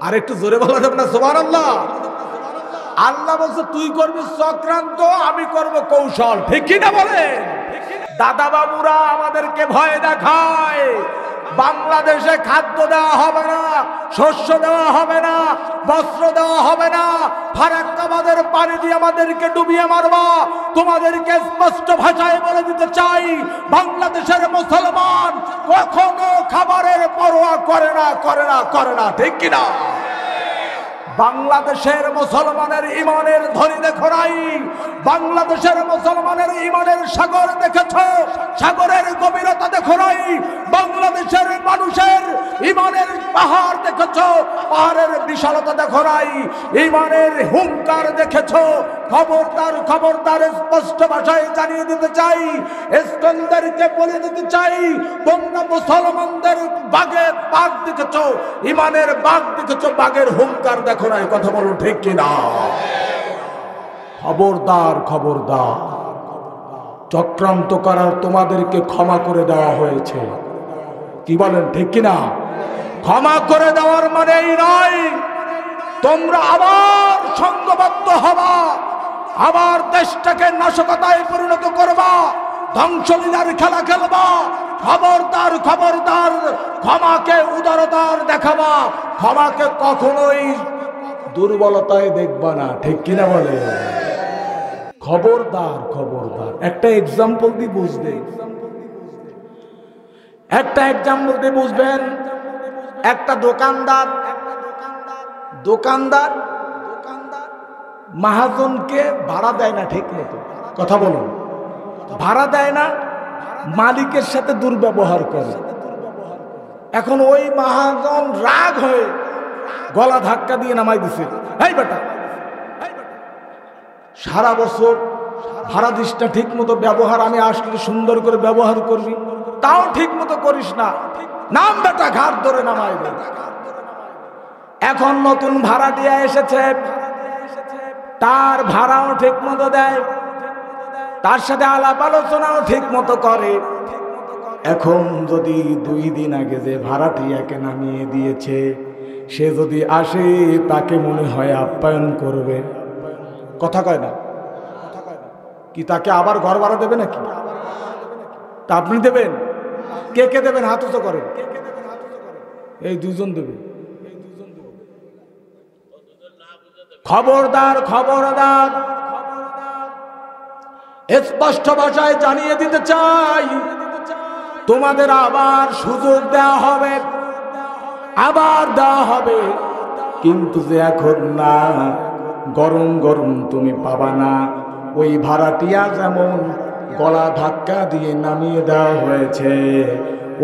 আর একটু জোরে বলা যাবে না সুবহানাল্লাহ? আল্লাহ বলছে তুই করবি চক্রান্ত, আমি করব কৌশল, ঠিক কি না বলে? দাদা বাবুরা আমাদেরকে ভয় দেখায়, বাংলাদেশে খাদ্য দেওয়া হবে না, শস্য দেওয়া হবে না, বস্ত্র দেওয়া হবে না, ফারাক্কাবাদের পানি দিয়ে আমাদেরকে ডুবিয়ে মারবা। তোমাদেরকে স্পষ্ট ভাষায় বলে দিতে চাই, বাংলাদেশের মুসলমান কখনো খাবারের পরোয়া করে না, করে না, করে না, ঠিক কিনা? বাংলাদেশের মুসলমানের ইমানের ধনী দেখো নাই? বাংলাদেশের মুসলমানের ইমানের সাগর দেখেছ? সাগরের গভীরতা দেখো নাই? বাংলাদেশের মানুষের ইমানের পাহাড় দেখেছ? পাহাড়ের বিশালতা দেখো নাই? ইমানের হুঙ্কার দেখেছ? খবরদার, খবরদার, স্পষ্ট ভাষায় জানিয়ে দিতে চাই, ইস্কন্দারকে বলে দিতে চাই, তোমরা মুসলমানদের বাঘের বাঘ দেখেছ, ইমানের বাঘ দেখেছ, বাঘের হুঙ্কার দেখো নাই। কথা বলুন ঠিক কিনা? খবরদার, খবরদার, চক্রান্ত করার তোমাদেরকে ক্ষমা করে দেওয়া হয়েছে। কি বলেন ঠিক কিনা? ক্ষমা করে দেওয়ার মানে এই নয় তোমরা আবার সংঘবদ্ধ হবা, আবার দেশটাকে নাশকতায় পরিণত করবা, ধ্বংসলীলার খেলা খেলবা। খবরদার, খবরদার, ক্ষমাকে উদারতার দেখাবা, ক্ষমাকে কখনোই দুর্বলতায় দেখবা না, ঠিক কিনা বলে? খবরদার, খবরদার। একটা এক্সাম্পল দিয়ে বুঝবেন, একটা এক্সাম্পল দিয়ে বুঝবেন। একটা দোকানদার মহাজনকে ভাড়া দেয় না ঠিক মতো, কথা বলুন, ভাড়া দেয় না, মালিকের সাথে দুর্ব্যবহার করে। এখন ওই মহাজন রাগ হয়ে গলা ধাক্কা দিয়ে নামাই দিছে, এই বেটা, সারা বছর ভাড়া দিস না ঠিক মতো, ব্যবহার আমি আসলে সুন্দর করে ব্যবহার করবি, তাও ঠিক মতো করিস না, নাম বেটা, ঘাট ধরে নামাই দে। এখন নতুন ভাড়া দিয়ে এসেছে, তার ভাড়াও ঠিক মতো দেয়, তার সাথে আলাপ আলোচনাও ঠিক মতো করে। এখন যদি 2 দিন আগে যে ভাড়াটিয়াকে নামিয়ে দিয়েছে সে যদি আসে, তাকে মনে হয় আপ্যায়ন করবে, কথা কয় না কি? তাকে আবার ঘর ভাড়া দেবে নাকি? তা আপনি দেবেন? কে কে দেবেন? হাত উঁচু করেন। এই 2 জন দেবে। খবরদার, খবরদার, স্পষ্ট ভাষায় জানিয়ে দিতে চাই, তোমাদের আবার সুযোগ দেওয়া হবে, আবার দেওয়া হবে, কিন্তু যে এখন না, গরম গরম তুমি পাবা না। ওই ভাড়াটিয়া যেমন গলা ধাক্কা দিয়ে নামিয়ে দেওয়া হয়েছে,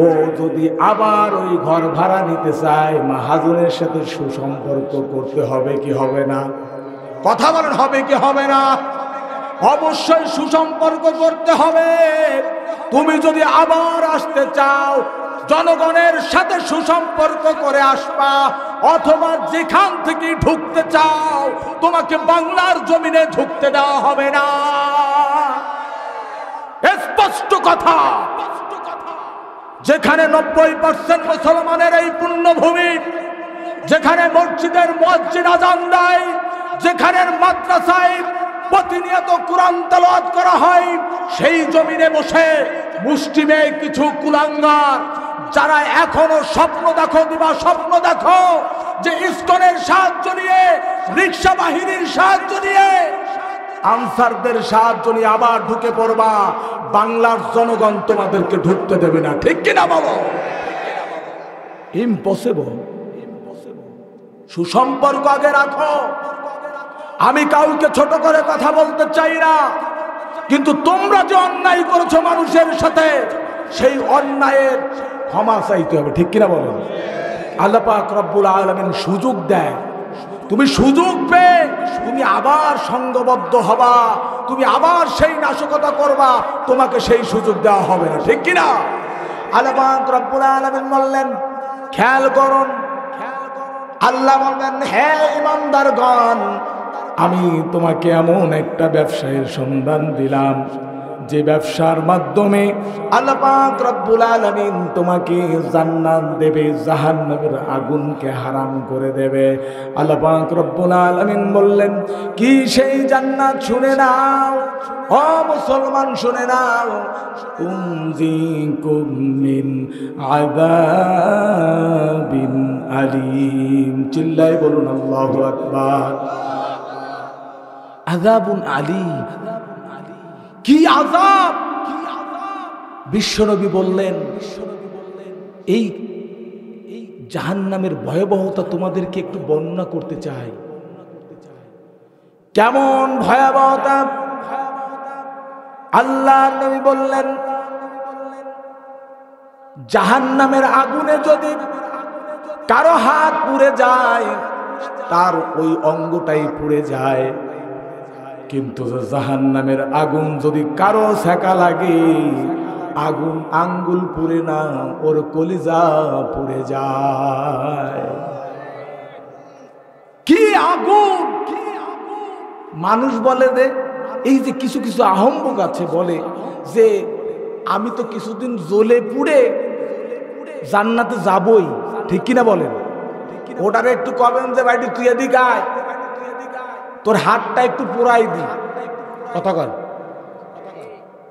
ও যদি আবার ওই ঘর ভাড়া নিতে চায়, মহাজনের সাথে সুসম্পর্ক করতে হবে কি হবে না? কথা বলেন, হবে কি হবে না? অবশ্যই সুসম্পর্ক করতে হবে। তুমি যদি আবার আসতে চাও, জনগণের সাথে সুসম্পর্ক করে আসবা, অথবা যেখান থেকে ঢুকতে চাও তোমাকে বাংলার জমিনে ঢুকতে দেওয়া হবে না। স্পষ্ট কথা। যেখানে 90% মুসলমানের এই পুণ্যভূমি, যেখানে মসজিদের মুয়াজ্জিন আযান দেয়, যেখানে মাদ্রাসায় প্রতিনিয়ত কোরআন তেলাওয়াত করা হয়, সেই জমিনে বসে মুষ্টিমেয় কিছু কুলাঙ্গার যারা এখনো স্বপ্ন দেখো, দিবা স্বপ্ন দেখো যে ইসকনের সাহায্য নিয়ে, রিকশা বাহিনীর সাহায্য নিয়ে, আনসারদের সাহায্য নিয়ে আবার ঢুকে পড়বা, বাংলার জনগণ তোমাদেরকে ঢুকতে দেবে না, ঠিক কিনা বলো? ইম্পসিবল। সুসম্পর্ক আগে রাখো। আমি কাউকে ছোট করে কথা বলতে চাই না, কিন্তু তোমরা যে অন্যায় করেছো মানুষের সাথে, সেই অন্যায়ের ক্ষমা চাইতে হবে, ঠিক কিনা বলেন? আল্লাহ পাক রব্বুল আলামিন সুযোগ দেয়, তুমি সুযোগ পেয়ে তুমি আবার সংঘবদ্ধ হবা, তুমি আবার সেই নাশকতা করবা, তোমাকে সেই সুযোগ দেওয়া হবে না, ঠিক কিনা? আল্লাহ পাক রব্বুল আলামিন বললেন খেয়াল করুন, আল্লাহ বললেন হে ঈমানদারগণ, আমি তোমাকে এমন একটা ব্যবসায়ের সন্ধান দিলাম যে ব্যবসার মাধ্যমে আল্লাহ পাক রব্বুল আলামিন তোমাকে জান্নাত দেবে, জাহান্নামের আগুনকে হারাম করে দেবে। আল্লাহ পাক রব্বুল আলামিন বললেন কি সেই জান্নাত? শুনে নাও ও মুসলমান, শুনে নাও, উনজিকুম মিন আযাবিন আলীম। চিল্লায় বলুন আল্লাহু আকবার। আযাবুন আলীম, কি আযাব! বিশ্বনবী বললেন এই জাহান্নামের ভয়াবহতা তোমাদেরকে একটু বর্ণনা করতে চাই। কেমন ভয়াবহতা? আল্লাহর নবী বললেন জাহান্নামের আগুনে যদি কারো হাত পুড়ে যায় তার ওই অঙ্গটাই পুড়ে যায়, কিন্তু জাহান্নামের আগুন যদি কারো সেকা লাগে আগুন আঙ্গুল পুড়ে না, ওর কলিজা পুড়ে যায়। কি আগুন! মানুষ বলে যে এই যে কিছু কিছু আহম্বক আছে বলে যে আমি তো কিছুদিন জ্বলে পুড়ে জান্নাতে যাবই, ঠিক কিনা বলেন? ওটারে একটু কবেন যে ভাই তুই এদিকে আয়, তোর হাতটা একটু পুরাই দি, কথা কর,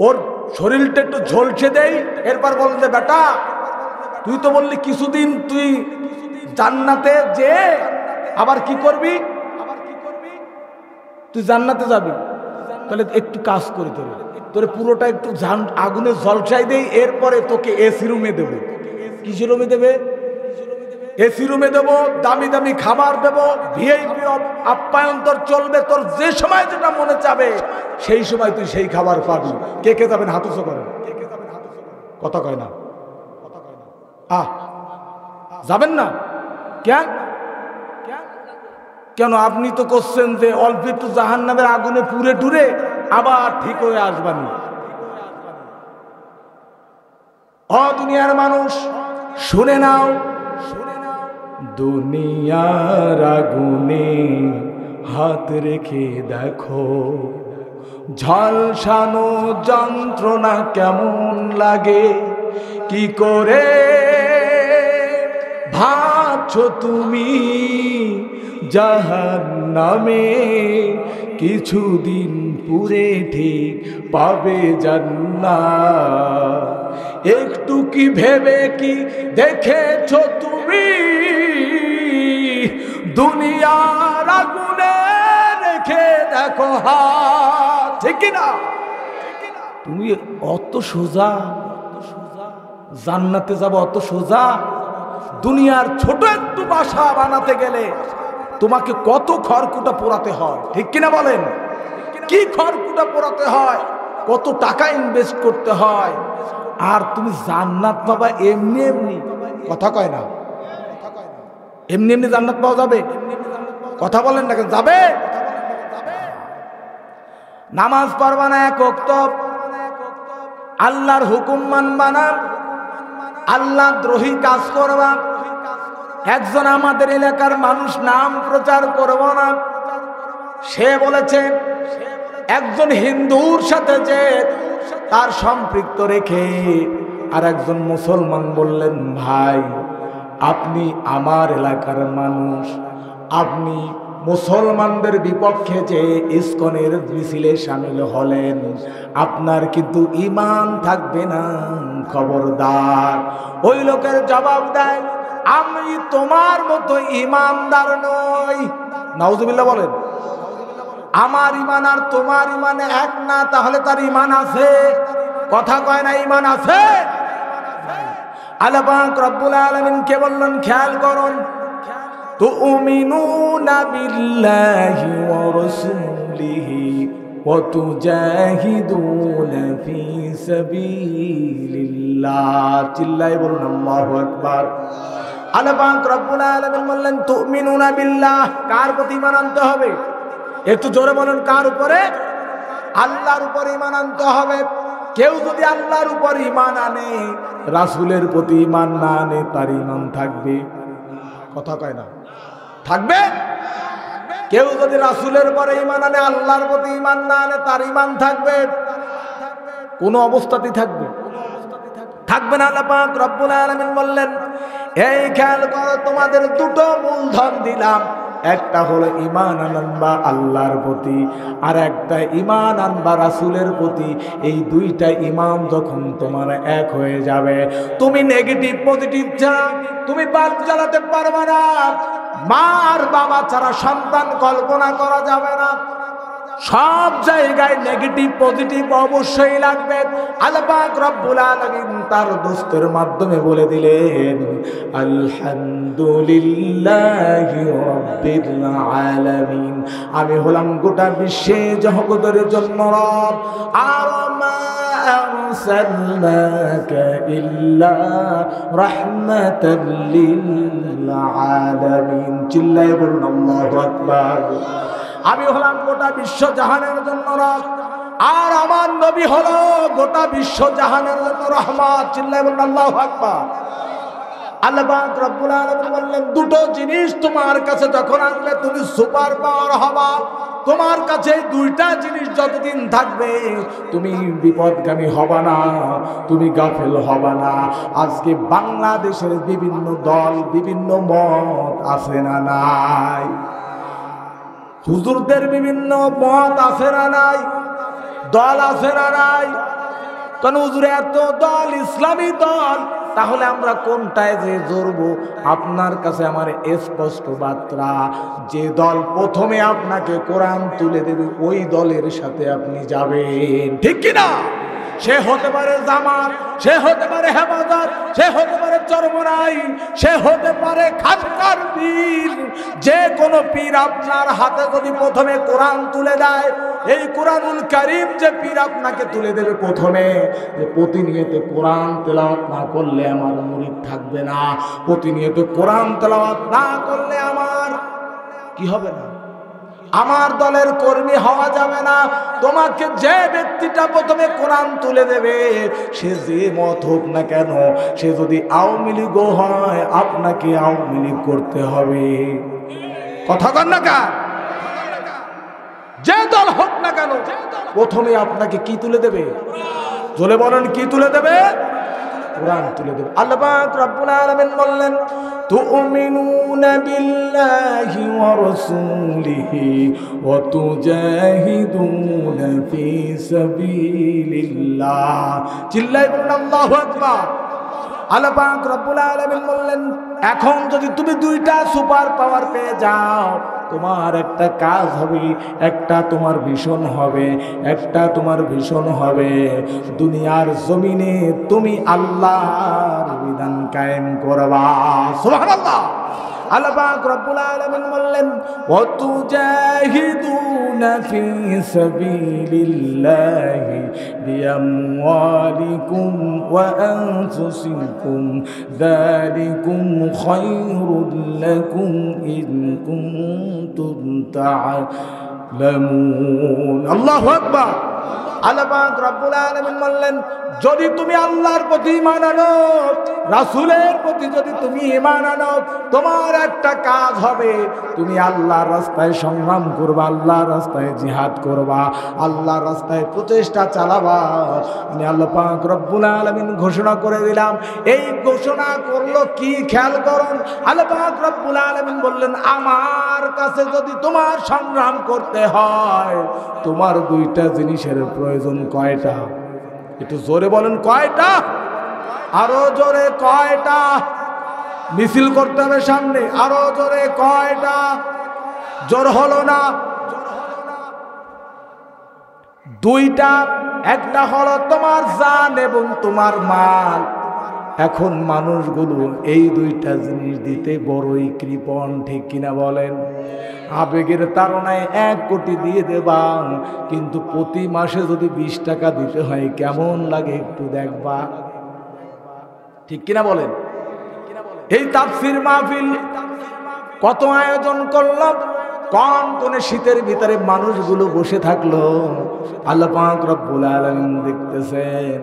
ওর শরীরটা একটু ঝলসে দেই, এরপর বলেন যে বেটা তুই তো বললি কিছুদিন তুই জান্নাতে যে আবার কি করবি, তুই জান্নাতে যাবি, তাহলে একটু কাজ করি, তোরে পুরোটা একটু আগুনে ঝলসাই দেই, এরপরে তোকে এসি রুমে দেবে। কিসের রুমে দেবে? এসি রুমে দেবো, দামি দামি খাবার দেবো, ভিআইপি আপ্যায়ন তোর চলবে, তোর যে সময় যেটা মনে চাবে সেই সময় তুই সেই খাবার পাবি। কে কে যাবেন? হাত উঁচু করেন। কথা কয় না, যাবেন না কেন? কেন? আপনি তো করছেন যে অল্প একটু জাহান্নামের আগুনে পুড়ে টুরে আবার ঠিক হয়ে আসবানি। ও দুনিয়ার মানুষ শুনে নাও, দুনিয়ার আগুনে হাত রেখে দেখো ঝলসানো যন্ত্রণা কেমন লাগে, কি করে ভাবছো তুমি জাহান্নামে কিছুদিন পুরে ঠিক পাবে জান্নাত। একটু কি ভেবে কি দেখেছো তুমি দুনিয়ার আগুনে রেখে দেখো হাত, ঠিক না? তুমি অত সোজা জান্নাতে যাবো, অত সোজা? দুনিয়ার ছোট একটু বাসা বানাতে গেলে তোমাকে কত খড়কুটা পোড়াতে হয়, ঠিক কিনা বলেন? কি খড়কুটা পোড়াতে হয়, কত টাকা ইনভেস্ট করতে হয়, আর তুমি জান্নাত পাবা এমনি এমনি। কথা কয় না, এমনি এমনি জান্নাত পাওয়া যাবে? কথা বলেন না, যাবে? নামাজ পড়বা না এক ওয়াক্ত, আল্লাহর হুকুম মানবা না, আল্লাহ দ্রোহী কাজ করবা। একজন আমাদের এলাকার মানুষ, নাম প্রচার করব না, সে বলেছে একজন হিন্দুর সাথে যে তার সম্পৃক্ত রেখে আর একজন মুসলমান বললেন ভাই আপনি আমার এলাকার মানুষ, আপনি মুসলমানদের বিপক্ষে যে ইসকনের মিছিলে শামিল হলেন, আপনার কিন্তু ঈমান থাকবে না, খবরদার। ওই লোকের জবাব দেয় আমি তোমার মতো ঈমানদার নই। নাউজুবিল্লাহ বলেন। আমার ঈমান আর তোমার ঈমানে এক না, তাহলে তার ঈমান আছে? কথা কয় না, ঈমান আছে। আল্লাহ পাক রব্বুল আলামিন কে বললেন, খেয়াল করুন, তুমিনুনা বিল্লাহি ওয়া রাসূলিহি ওয়া তুজাহিদুনা ফি সাবিলিল্লাহ। চিল্লায় বলুন আল্লাহু আকবার। আল্লাহ পাক রব্বুল আলামিন বললেন তুমিনুনা বিল্লাহ, কার প্রতি ঈমান আনতে হবে? একটু জোরে বলেন, কার উপরে? আল্লাহর উপরে ঈমান আনতে হবে। কেউ যদি আল্লাহর উপর ঈমান আনে, রাসূলের প্রতি ঈমান না আনে, তার ঈমান থাকবে? কথা কয় না, থাকবে? কেউ যদি রাসূলের উপরে ঈমান আনে, আল্লাহর প্রতি ঈমান না আনে, তার ঈমান থাকবে? কোন অবস্থাতেই থাকবে থাকবে না। আল্লাহ পাক রব্বুল আলামিন বললেন, এই খেয়াল করো, তোমাদের দুটো মূলধন দিলাম, একটা হলো ঈমান আনবা আল্লাহর প্রতি, আর একটা ঈমান আনবা রাসূলের প্রতি। এই দুইটা ঈমান যখন তোমার এক হয়ে যাবে, তুমি নেগেটিভ পজিটিভ ছাড়া তুমি বাল্ব জ্বালাতে পারবে না। মা আর বাবা ছাড়া সন্তান কল্পনা করা যাবে না। সব জায়গায় নেগেটিভ পজিটিভ অবশ্যই লাগবে। আল্লাহ পাক রব্বুল আলামিন তার দোস্তের মাধ্যমে বলে দিলেন, আলহামদুলিল্লাহি রাব্বিল আলামিন, আমি হলাম গোটা বিশ্বে জগতের জন্য রব। আর মা আরসালনাকা ইল্লা রাহমাতাল লিল আলামিন। চিল্লায়ে বলুন আল্লাহু আকবার। আমি হলাম গোটা বিশ্ব জাহানের জন্য রব, আর আমার নবী হলো গোটা বিশ্ব জাহানের জন্য রহমত। চিল্লায়ে বলুন আল্লাহু আকবার। আল্লাহ পাক রব্বুল আলামিন বললেন, দুটো জিনিস তোমার কাছে যখন আসবে, তুমি সুপার পাওয়ার হবা। তোমার কাছে দুইটা জিনিস যতদিন থাকবে, তুমি বিপদগামী হবা না, তুমি গাফেল হবা না। আজকে বাংলাদেশের বিভিন্ন দল, বিভিন্ন মত আছে না নাই? হুজুরদের বিভিন্ন মত আছে না নাই? দল আছে না নাই? কারণ হুজুর এত দল, ইসলামী দল, তাহলে আমরা কোনটায় যে জড়বো? আপনার কাছে আমার স্পষ্ট বার্তা, যে দল প্রথমে আপনাকে কোরআন তুলে দেবে, ওই দলের সাথে আপনি যাবেন, ঠিক কিনা? সে হতে পারে জামাত, সে হতে পারে হেফাজত, সে হতে পারে চরমরাই, সে হতে পারে খানকার পীর। যে কোনো পীর আপনার হাতে যদি প্রথমে কোরআন তুলে দেয়, এই কোরআনুল কারীম যে পীর আপনাকে তুলে দেবে প্রথমে, যে প্রতিনিয়ত কোরআন তেলাওয়াত না করলে আমার মুরিদ থাকবে না, প্রতিনিয়ত কোরআন তেলাওয়াত না করলে আমার কি হবে না, আমার দলের কর্মী হওয়া যাবে না। তোমাকে যে ব্যক্তিটা প্রথমে কোরআন তুলে দেবে, সে যে মত হোক না কেন, সে যদি আওয়ামী লীগও হয়, আপনাকে আওয়ামী লীগ করতে হবে। কথা কন না কার? যে দল হোক না কেন, প্রথমে আপনাকে কি তুলে দেবে? জোরে বলেন, কি তুলে দেবে? কোরআন তুলে দেবে। আল্লাহ পাক রব্বুল আলামিন বললেন, তুমিনুনা বিল্লাহি ওয়া রাসূলিহি ওয়া তুজাহিদুনা ফি সাবিলিল্লাহ। চিল্লায়ে বলুন আল্লাহু আকবার। আল্লাহ পাক রব্বুল আলামিন বললেন, এখন যদি তুমি দুইটা সুপার পাওয়ার পেয়ে যাও, তোমার একটা কাজ হবে, একটা তোমার ভীষণ হবে, একটা তোমার ভীষণ হবে, দুনিয়ার জমিনে তুমি আল্লাহর বিধান কায়েম করবা। সুবহানাল্লাহ। আল্লাহ পাক রব্বুল আলামিন বললেন, ওয়া তুজাহিদুনা ফি সাবিলিল্লাহি বিআমওয়ালিকুম ওয়া আনফুসিকুম যালিকুম খায়রুল লাকুম ইন কুনতুম তা'লামুন। আল্লাহু আকবার। আল্লাহ পাক রব্বুল আলামিন বললেন, যদি তুমি আল্লাহর প্রতি ঈমান আনো, রাসূলের প্রতি যদি তুমি ঈমান আনো, তোমার একটা কাজ হবে, তুমি আল্লাহর রাস্তায় সংগ্রাম করবা, আল্লাহর রাস্তায় জিহাদ করবা, আল্লাহর রাস্তায় প্রচেষ্টা চালাবা। আমি আল্লাহ পাক রব্বুল আলামিন ঘোষণা করে দিলাম। এই ঘোষণা করলো কি? খেয়াল করুন। আল্লাহ পাক রব্বুল আলামিন বললেন, আমার কাছে যদি তোমার সংগ্রাম করতে হয়, তোমার দুইটা জিনিসের প্রয়োজন। কয়টা? একটু জোরে বলেন, কয়টা? আরো জোরে, কয়টা? মিছিল করতে হবে সামনে, আরো জোরে, কয়টা? জোর হলো না। দুইটা। একটা হলো তোমার জান এবং তোমার মাল। এখন মানুষগুলো এই দুইটা জিনিস দিতে বড়ই কৃপণ, ঠিক কিনা বলেন? আবেগের তাড়নায় 1 কোটি দিয়ে দেবা, কিন্তু প্রতি মাসে যদি 20 টাকা দিতে হয় কেমন লাগে একটু দেখবা, ঠিক কিনা বলেন? এই তাফসীর মাহফিল কত আয়োজন করলাম, কোন কোন শীতের ভিতরে মানুষগুলো বসে থাকলো। আল্লাহ পাক রব্বুল আলামিন দেখতেছেন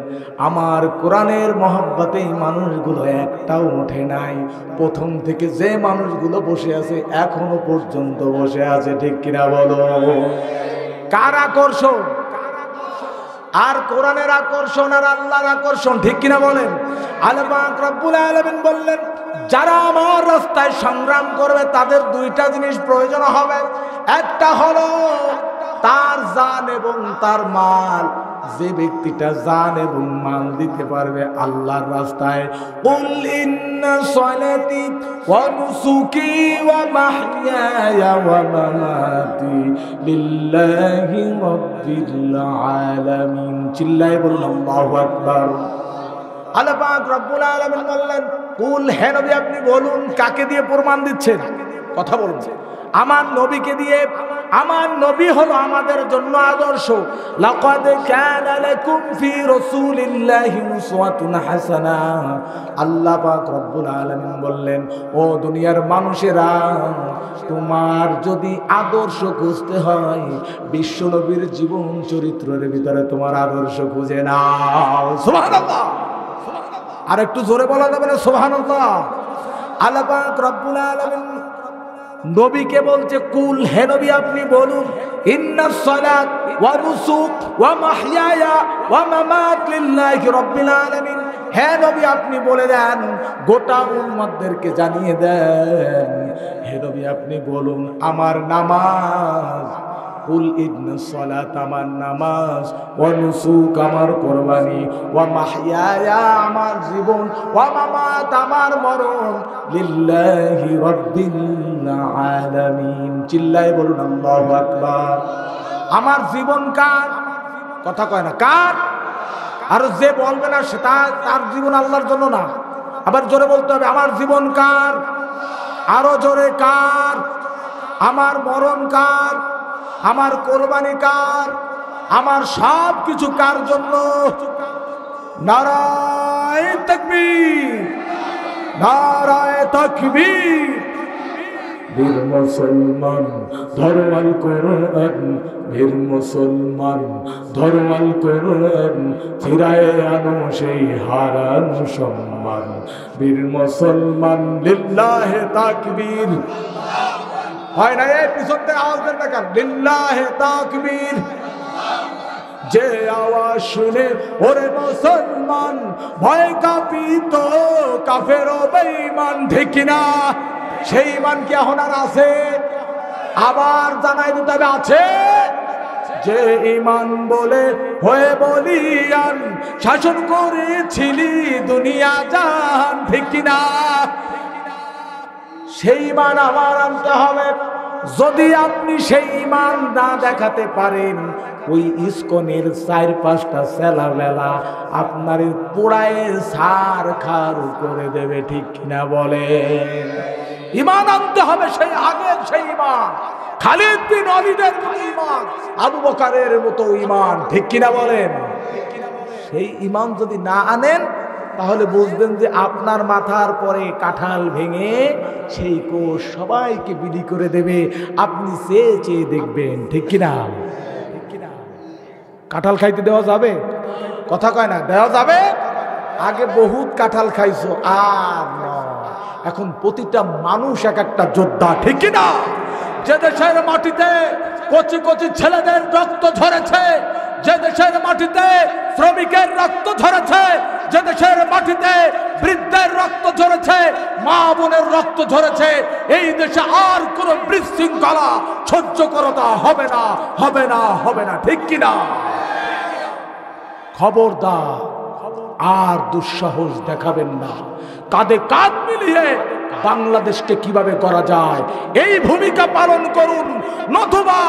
আমার কোরআনের মহব্বতে এই মানুষগুলো একটাও ওঠে নাই। প্রথম থেকে যে মানুষগুলো বসে আছে এখনো পর্যন্ত বসে আছে, ঠিক কিনা বলো? কার আকর্ষণ? আর কোরআনের আকর্ষণ আর আল্লাহর আকর্ষণ, ঠিক কিনা বলেন? আল্লাহ পাক রব্বুল আলামিন বললেন যারা আমার রাস্তায় সংগ্রাম করবে তাদের দুইটা জিনিস প্রয়োজন হবে। একটা হলো তার জান এবং তার মাল। যে ব্যক্তিটা জান এবং মাল দিতে পারবে আল্লাহর রাস্তায়, কুল ইন্না সলাতি ওয়া নুসুকি ওয়া মাহইয়ায়া ওয়া মামাতি লিল্লাহি রাব্বিল আলামিন। চিল্লায়ে বলুন আল্লাহু আকবার। আল্লাহ পাক রব্বুল আলামিন বললেন কুল, হে নবী আপনি বলুন কাকে দিয়ে প্রমাণ দিচ্ছেন? কথা বলুন। আমার নবীকে দিয়ে। আমার নবী হলো আমাদের জন্য আদর্শ। লাকাদ কানা লাকুম ফি রাসূলিল্লাহি উসওয়াতুন হাসানাহ। আল্লাহ পাক রব্বুল আলামিন বললেন ও দুনিয়ার মানুষেরা, তোমার যদি আদর্শ খুঁজতে হয় বিশ্ব নবীর জীবন চরিত্রের ভিতরে তোমার আদর্শ খুঁজে নাও। সুবহানাল্লাহ। আর একটু জোরে বলা যাবে না সুবহানাল্লাহ? আল্লাহ পাক রব্বুল আলামিন নবীকে বলছে কুল, হে নবী আপনি বলুন ইন্নাস সালাত ওয়া নুসুক ওয়া মাহইয়ায়া ওয়া মামাত লিল্লাহি রাব্বিল আলামিন। হে নবী আপনি বলে দেন, গোটা উম্মতদেরকে জানিয়ে দেন, হে নবী আপনি বলুন আমার নামাজ, কুল ইন্নাস সালাত আমার নামাজ, ওয়া নুসুক আমার কুরবানি, ওয়া মাহইয়ায়া আমার জীবন, ওয়া মামাত আমার মরণ লিল্লাহি রাব্বিল আলামিন। চিল্লায়ে বলুন আল্লাহু আকবার। আমার জীবন কার? কথা কয় না কার? আর যে বলবে না সে তার জীবন আল্লাহর জন্য না। আবার জোরে বলতে হবে আমার জীবন কার? আরো জোরে কার? আমার মরণ কার? আমার কোরবানি কার? আমার সব কিছু কার জন্য? নারায়ে তাকবীর, নারায়ে তাকবীর। বীর মুসলমান ধরো আল কোরআন, বীর মুসলমান ধরো আল কোরআন, ফিরায়ে আনো সেই হারানো সম্মান। বীর মুসলমান লিল্লাহে তাকবীর। হয় না? এই পিছন থেকে আওয়াজ দেন না কেন? লিল্লাহে তাকবীর। যে আওয়াজ শুনে ওরে মুসলমান ভয় কাঁপিত কাফের ও বেঈমান, ঠিক না? সেই ঈমান কি এখন আর আছে? আবার জানাই দিতে হবে আছে। যে ঈমান বলে হয়ে বলিয়ান শাসন করেছিলি দুনিয়া জাহান, ঠিক না? সেই ঈমান আমার আনতে হবে। যদি আপনি সেই ঈমান না দেখাতে পারেন, ওই ইসকনের 4-5টা ছেলেবেলা আপনার পোড়ায় সার খার করে দেবে, ঠিক কিনা বলেন? ঈমান আনতে হবে সেই আগের সেই ঈমান, খালিদ বিন ওয়ালিদের মতো ঈমান, আবু বকরের মতো ঈমান, ঠিক কিনা বলেন? সেই ঈমান যদি না আনেন তাহলে বুঝবেন যে আপনার মাথার পরে কাঁঠাল ভেঙে সেই কোষ সবাইকে বিলি করে দেবে। আপনি চেয়ে চেয়ে দেখবেন, ঠিক কিনা? কাঁঠাল খাইতে দেওয়া যাবে? কথা কয় না, দেওয়া যাবে? আগে বহুত কাঁঠাল খাইছো, আর এখন প্রতিটা মানুষ এক একটা যোদ্ধা, ঠিক কিনা? যে দেশের মাটিতে কচি কচি ছেলেদের রক্ত ঝরেছে, যে দেশের মাটিতে শ্রমিকের রক্ত ঝরেছে, যে দেশের মাটিতে বৃদ্ধের রক্ত ঝরেছে, মা বোনের রক্ত ঝরেছে, এই দেশে আর কোন বিশৃঙ্খলা সহ্য করা হবে না, হবে না, হবে না, ঠিক কিনা? খবরদার আর দুঃসাহস দেখাবেন না। কাঁধে কাঁধ মিলিয়ে বাংলাদেশকে কিভাবে করা যায় এই ভূমিকা পালন করুন, নতুবা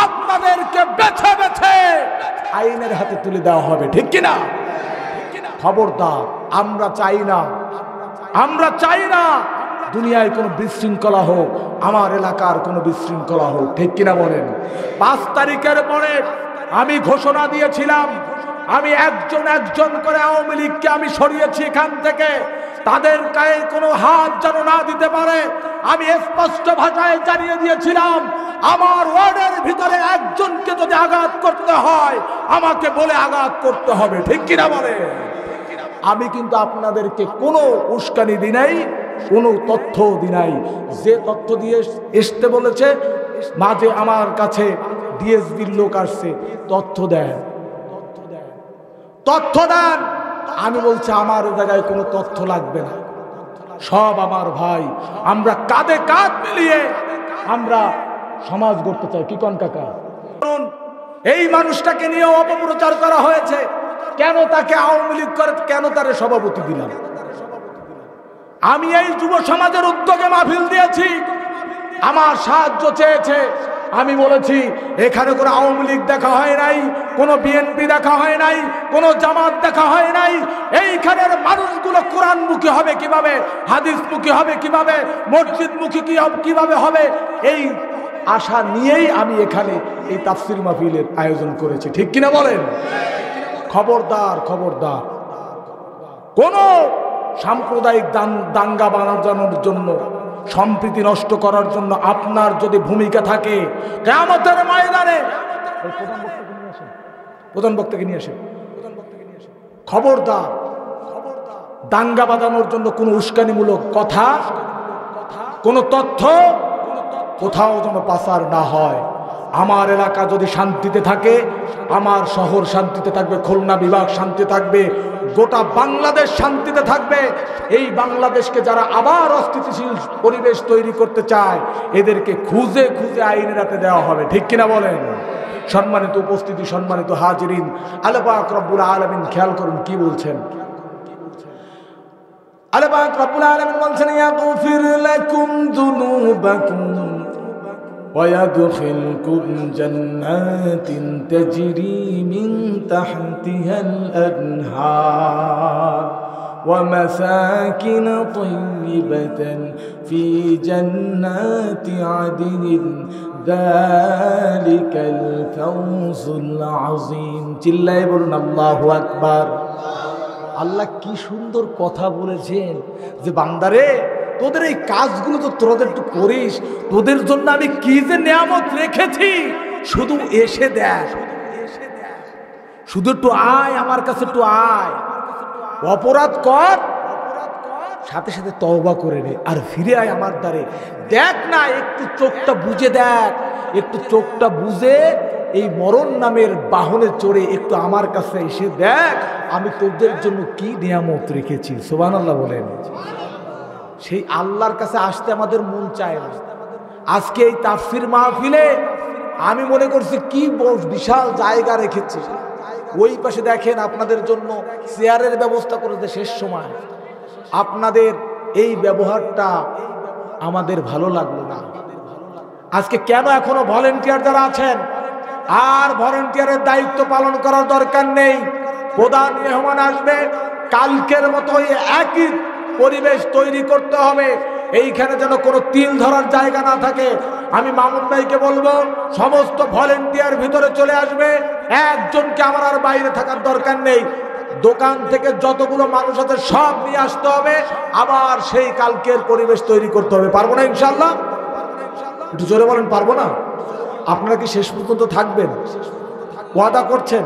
আপনাদেরকে বেছে বেছে আইনের হাতে তুলে দেওয়া হবে, ঠিক কিনা? খবরদার। আমরা চাই না, আমরা চাই না দুনিয়ায় কোনো বিশৃঙ্খলা হোক, আমার এলাকার কোনো বিশৃঙ্খলা হোক, ঠিক কিনা বলেন? 5 তারিখের পরে আমি ঘোষণা দিয়েছিলাম, আমি একজন একজন করে আওয়ামী লীগকে আমি সরিয়েছি এখান থেকে। তাদের গায়ে কোনো হাত যেন না দিতে পারে। আমি স্পষ্ট ভাষায় জানিয়ে দিয়েছিলাম, আমার ওয়ার্ডের ভিতরে একজনকে যদি আঘাত করতে হয় আমাকে বলে আঘাত করতে হবে, ঠিক কিনা বলে? আমি কিন্তু আপনাদেরকে কোনো উস্কানি দিই নাই, কোনো তথ্য দিই নাই। যে তথ্য দিয়ে আসতে বলেছে, মাঝে আমার কাছে ডিএসবির লোক আসছে, তথ্য দেন। আমি বলছি আমার জায়গায় কোনো তথ্য লাগবে না, সব আমার ভাই। আমরা কাঁধে কাঁধ মিলিয়ে আমরা সমাজ গড়তে চাই। কি কন কাকা? এই মানুষটাকে নিয়ে অপপ্রচার করা হয়েছে, কেন তাকে আওয়ামী লীগ করে, কেন তার সভাপতি দিলাম? আমি এই যুব সমাজের উদ্যোগে মাহফিল দিয়েছি, আমার সাহায্য চেয়েছে। আমি বলেছি এখানে কোনো আওয়ামী লীগ দেখা হয় নাই, কোনো বিএনপি দেখা হয় নাই, কোনো জামাত দেখা হয় নাই। এইখানের মানুষগুলো কোরআনমুখী হবে কিভাবে, হাদিসমুখী হবে কিভাবে, মসজিদমুখী কিভাবে হবে, এই আশা নিয়েই আমি এখানে এই তাফসীর মাহফিলের আয়োজন করেছি, ঠিক কিনা বলেন? খবরদার, খবরদার, কোন সাম্প্রদায়িক দাঙ্গা বানানোর জন্য, সম্প্রীতি নষ্ট করার জন্য আপনার যদি ভূমিকা থাকে, কিয়ামতের ময়দানে প্রধান বক্তাকে নিয়ে আসেন, খবরদার দাঙ্গা বাঁধানোর জন্য কোনো উস্কানিমূলক কথা, কোনো তথ্য কোথাও যেন পাচার না হয়। আমার এলাকা যদি শান্তিতে থাকে, আমার শহর শান্তিতে থাকবে, খুলনা বিভাগ শান্তি থাকবে, গোটা বাংলাদেশ শান্তিতে থাকবে। এই বাংলাদেশকে যারা আবার অস্থিতিশীল পরিবেশ তৈরি করতে চায়, এদেরকে খুঁজে খুঁজে আইনের হাতে দেওয়া হবে, ঠিক কিনা বলেন? সম্মানিত উপস্থিতি, সম্মানিত হাজিরিন, আল্লাহ পাক রব্বুল আলামিন খেয়াল করুন কি বলছেন। আল্লাহ পাক রব্বুল আলামিন বলছেন, ইয়াগফির লাকুম যুনুবাকুম ويدخلكم جنات تجري من تحتها الأنهار ومساكن طيبة في جنات عدن ذلك الفوز العظيم। চিল্লায়ে বলুন আল্লাহু আকবার। আল্লাহ কি সুন্দর কথা বলেছেন যে বান্দারে, তোদের এই কাজগুলো তো তোদের একটু করিস, তোদের জন্য আমি কি যে নিয়ামত রেখেছি, শুধু এসে দেখ, শুধু একটু আয় আমার কাছে, একটু আয়, অপরাধ কর, সাথে সাথে তওবা করে নে, আর ফিরে আয় আমার দ্বারে। দেখ না, একটু চোখটা বুঝে দেখ, একটু চোখটা বুঝে এই মরণ নামের বাহনে চড়ে একটু আমার কাছে এসে দেখ, আমি তোদের জন্য কি নিয়ামত রেখেছি। সুবহানাল্লাহ বলেন। সেই আল্লাহর কাছে আসতে আমাদের মন চায় না। আজকে এই তাফসীর মাহফিলে আমি মনে করছি কি বিশাল জায়গা রেখেছি। ওই পাশে দেখেন আপনাদের জন্য চেয়ারের ব্যবস্থা করেছে, শেষ সময় আপনাদের এই ব্যবহারটা আমাদের ভালো লাগলো না। আজকে কেন এখনো ভলেন্টিয়ার যারা আছেন, আর ভলেন্টিয়ারের দায়িত্ব পালন করার দরকার নেই। প্রধান মেহমান আসবে, কালকের মতো একই পরিবেশ তৈরি করতে হবে, এইখানে যেন কোনো তিল ধরার জায়গা না থাকে। আমি মামুন ভাইকে বলবো, সমস্ত ভলেন্টিয়ার ভিতরে চলে আসবে, একজনকে আমার আর বাইরে থাকার দরকার নেই। দোকান থেকে যতগুলো মানুষ আছে সব নিয়ে আসতে হবে, আবার সেই কালকের পরিবেশ তৈরি করতে হবে। পারবো না ইনশাল্লাহ? একটু জোরে বলেন, পারবো না? আপনারা কি শেষ পর্যন্ত থাকবেন? ওয়াদা করছেন?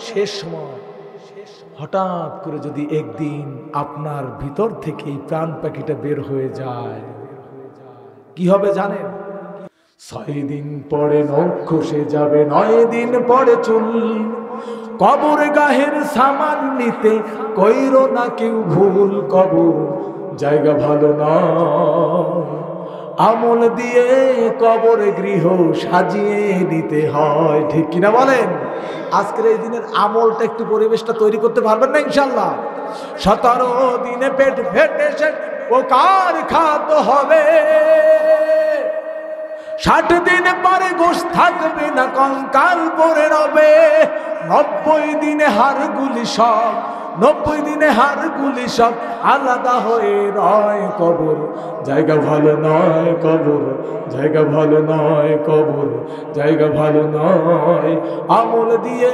শেষ সময় হঠাৎ করে যদি একদিন আপনার ভিতর থেকে এই প্রাণ পাখিটা বের হয়ে যায়, কি হবে জানেন? 6 দিন পরে নখ খসে যাবে, 9 দিন পরে চুল, কবর গাহের সামান নিতে কইরো না কেউ ভুল, কবর জায়গা ভালো না, আমল দিয়ে কবর গৃহ সাজিয়ে নিতে হয়, ঠিক কিনা বলেন? আজকের এই দিনের আমলটা একটু পরিবেশটা তৈরি করতে পারবেন না ইনশাল্লাহ? 17 দিনে পেট ফেটে ও কার খাত হবে, 60 দিন পরে গোশ থাকবে না, কঙ্কাল পরে রবে, 90 দিনে হাড়গুলি সব 90 দিনে হাড়গুলি সব আলাদা হয়ে রয় কবর জায়গা ভালো নয় কবর জায়গা ভালো নয় কবর জায়গা ভালো নয় আমল দিয়ে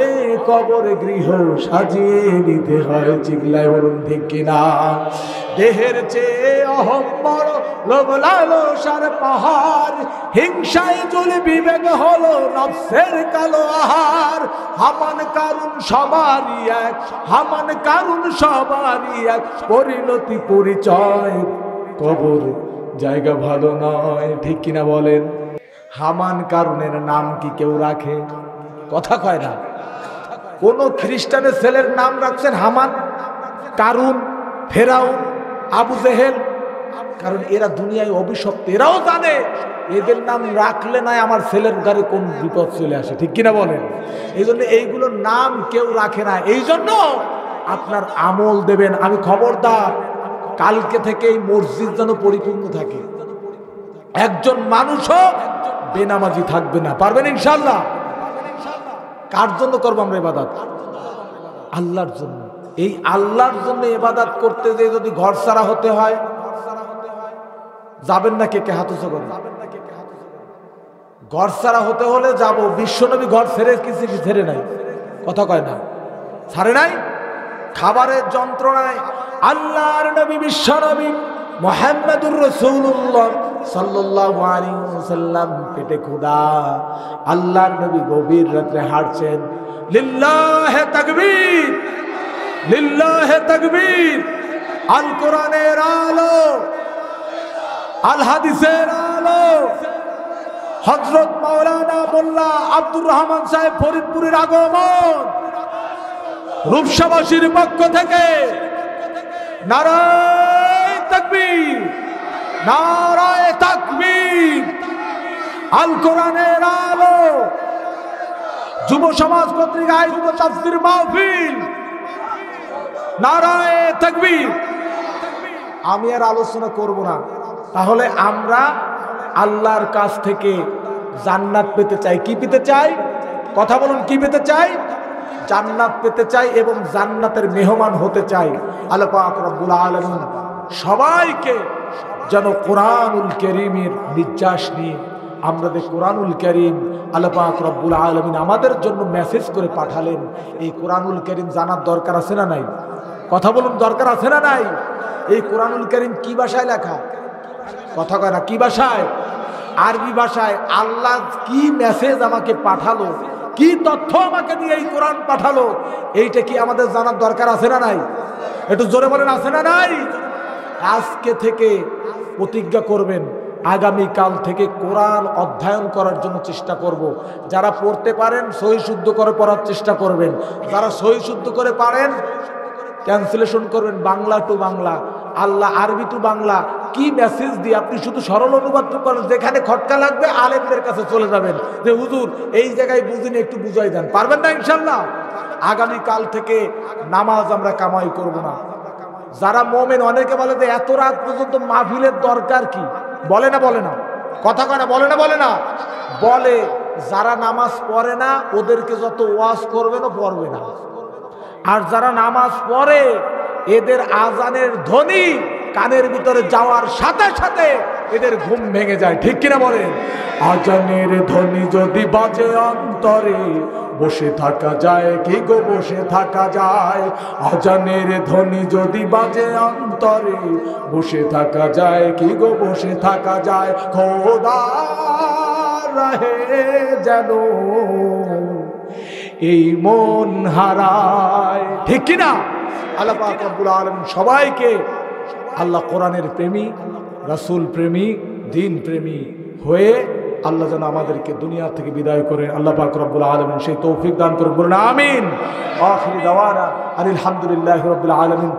কবর গৃহ সাজিয়ে নিতে হয় চিল্লায় বলুন ঠিক কিনা দেহের চেয়ে অহম বড় লোভ লালসার পাহাড় হিংসায় জ্বলে বিবেক হলো নফসের কালো আহার হামান কারণ সবারই এক হামান কারণ সবারই এক পরিণতি পরিচয় কবর জায়গা ভালো নয় ঠিক কিনা বলেন হামান কারণের নাম কি কেউ রাখে কথা কয় না কোন খ্রিস্টানের ছেলের নাম রাখছেন হামান কারুন ফেরাউন আবু জেহেল কারণ এরা দুনিয়ায় অভিশপ্ত এরাও জানে এদের নাম রাখলে না আমার ছেলের ঘরে কোন বিপদ চলে আসে ঠিক কিনা বলেন এই জন্য এইগুলোর নাম কেউ রাখে না এই জন্য আপনার আমল দেবেন আমি খবরদার কালকে থেকে এই মসজিদ যেন পরিপূর্ণ থাকে একজন মানুষও বেনামাজি থাকবে না পারবেন ইনশাআল্লাহ কার জন্য করবো আমরা ইবাদত আল্লাহর জন্য এই আল্লাহর জন্য ইবাদত করতে যে যদি ঘর ছাড়া হতে হয় যাবেন না কে কে হাত উঁচু করেন ঘর ছাড়া হতে হলে যাব বিশ্বনবী ঘর ছেড়ে কিছু ছেড়ে নাই কথা কয় না ছাড়ে নাই খাবারের যন্ত্রণায় আল্লাহর নবী বিশ্বনবী মুহাম্মদুর রাসূলুল্লাহ সাল্লাল্লাহু আলাইহি ওয়াসাল্লাম পেটে ক্ষুধা আল্লাহর নবী গভীর রাতে হাঁটছেন লিল্লাহে তাকবীর লিল্লাহে তাকবীর আল কোরআনের আলো আল হাদিসের আলো হযরত মাওলানা মোল্লা আব্দুর রহমান সাহেব ফরিদপুরের আগমন রূপসাবাসীর পক্ষ থেকে নারায়ে তাকবীর নারায়ে তাকবীর আল কোরআনের আলো যুব সমাজ কর্তৃক আয়োজিত তাফসীর মাহফিল নারায়ে তাকবীর আমি আর আলোচনা করব না তাহলে আমরা আল্লাহর কাছ থেকে জান্নাত পেতে চাই কি পেতে চাই কথা বলুন কি পেতে চাই জান্নাত পেতে চাই এবং জান্নাতের মেহমান হতে চাই আল্লাহ পাক রব্বুল আলামিন সবাইকে যেন কোরআনুল কারীমের নির্যাস নিয়ে আমরা যে কোরআনুল কারীম আল্লাহ পাক রব্বুল আলামিন আমাদের জন্য মেসেজ করে পাঠালেন এই কোরআনুল কারীম জানার দরকার আছে না নাই কথা বলুন দরকার আছে না নাই এই কোরআনুল কারীম কি ভাষায় লেখা কথা কয় না কি ভাষায় আরবি ভাষায় আল্লাহ কি মেসেজ আমাকে পাঠালো কি তথ্য আমাকে দিয়ে এই কোরআন পাঠালো এইটা কি আমাদের জানার দরকার আছে না নাই একটু জোরে বলেন আছে না নাই আজকে থেকে প্রতিজ্ঞা করবেন আগামী কাল থেকে কোরআন অধ্যয়ন করার জন্য চেষ্টা করব যারা পড়তে পারেন সহি শুদ্ধ করে পড়ার চেষ্টা করবেন যারা সহি শুদ্ধ করে পারেন ট্রান্সলেশন করবেন বাংলা টু বাংলা আল্লাহ আরবি টু বাংলা কি মেসেজ দিয়ে আপনি শুধু সরল অনুবাদ করেন যেখানে খটকা লাগবে আলেমদের কাছে চলে যাবেন যে হুজুর এই জায়গায় বুঝিনি একটু বুঝাই দেন পারবেন না ইনশাআল্লাহ আগামী কাল থেকে নামাজ আমরা কামাই করব না যারা মুমিন অনেকে বলে যে এত রাত পর্যন্ত মাহফিলের দরকার কি বলে না কথা কয় না বলে না বলে যারা নামাজ পড়ে না ওদেরকে যত ওয়াজ করবে না পড়বে না আর যারা নামাজ পড়ে এদের আজানের ধ্বনি কানের ভিতরে যাওয়ার সাথে সাথে এদের ঘুম ভেঙে যায় ঠিক কিনা বলেন আজানের ধ্বনি যদি বাজে অন্তরে বসে থাকা যায় কি গো বসে থাকা যায় আজানের ধ্বনি যদি বাজে অন্তরে বসে থাকা যায় কি গো বসে থাকা যায় খোদা রহে যেন এই মন হারায় ঠিক কিনা আল্লাহ পাক রব্বুল আলামিন সবাইকে আল্লাহ কোরআনের প্রেমী রাসূল প্রেমী দ্বীন প্রেমী হয়ে আল্লাহ যেন আমাদেরকে দুনিয়া থেকে বিদায় করেন আল্লাহ পাক রব্বুল আলামিন সেই তৌফিক দান করুন বলুন আমিন আখির দাওয়ানা আলহামদুলিল্লাহি রাব্বিল আলামিন।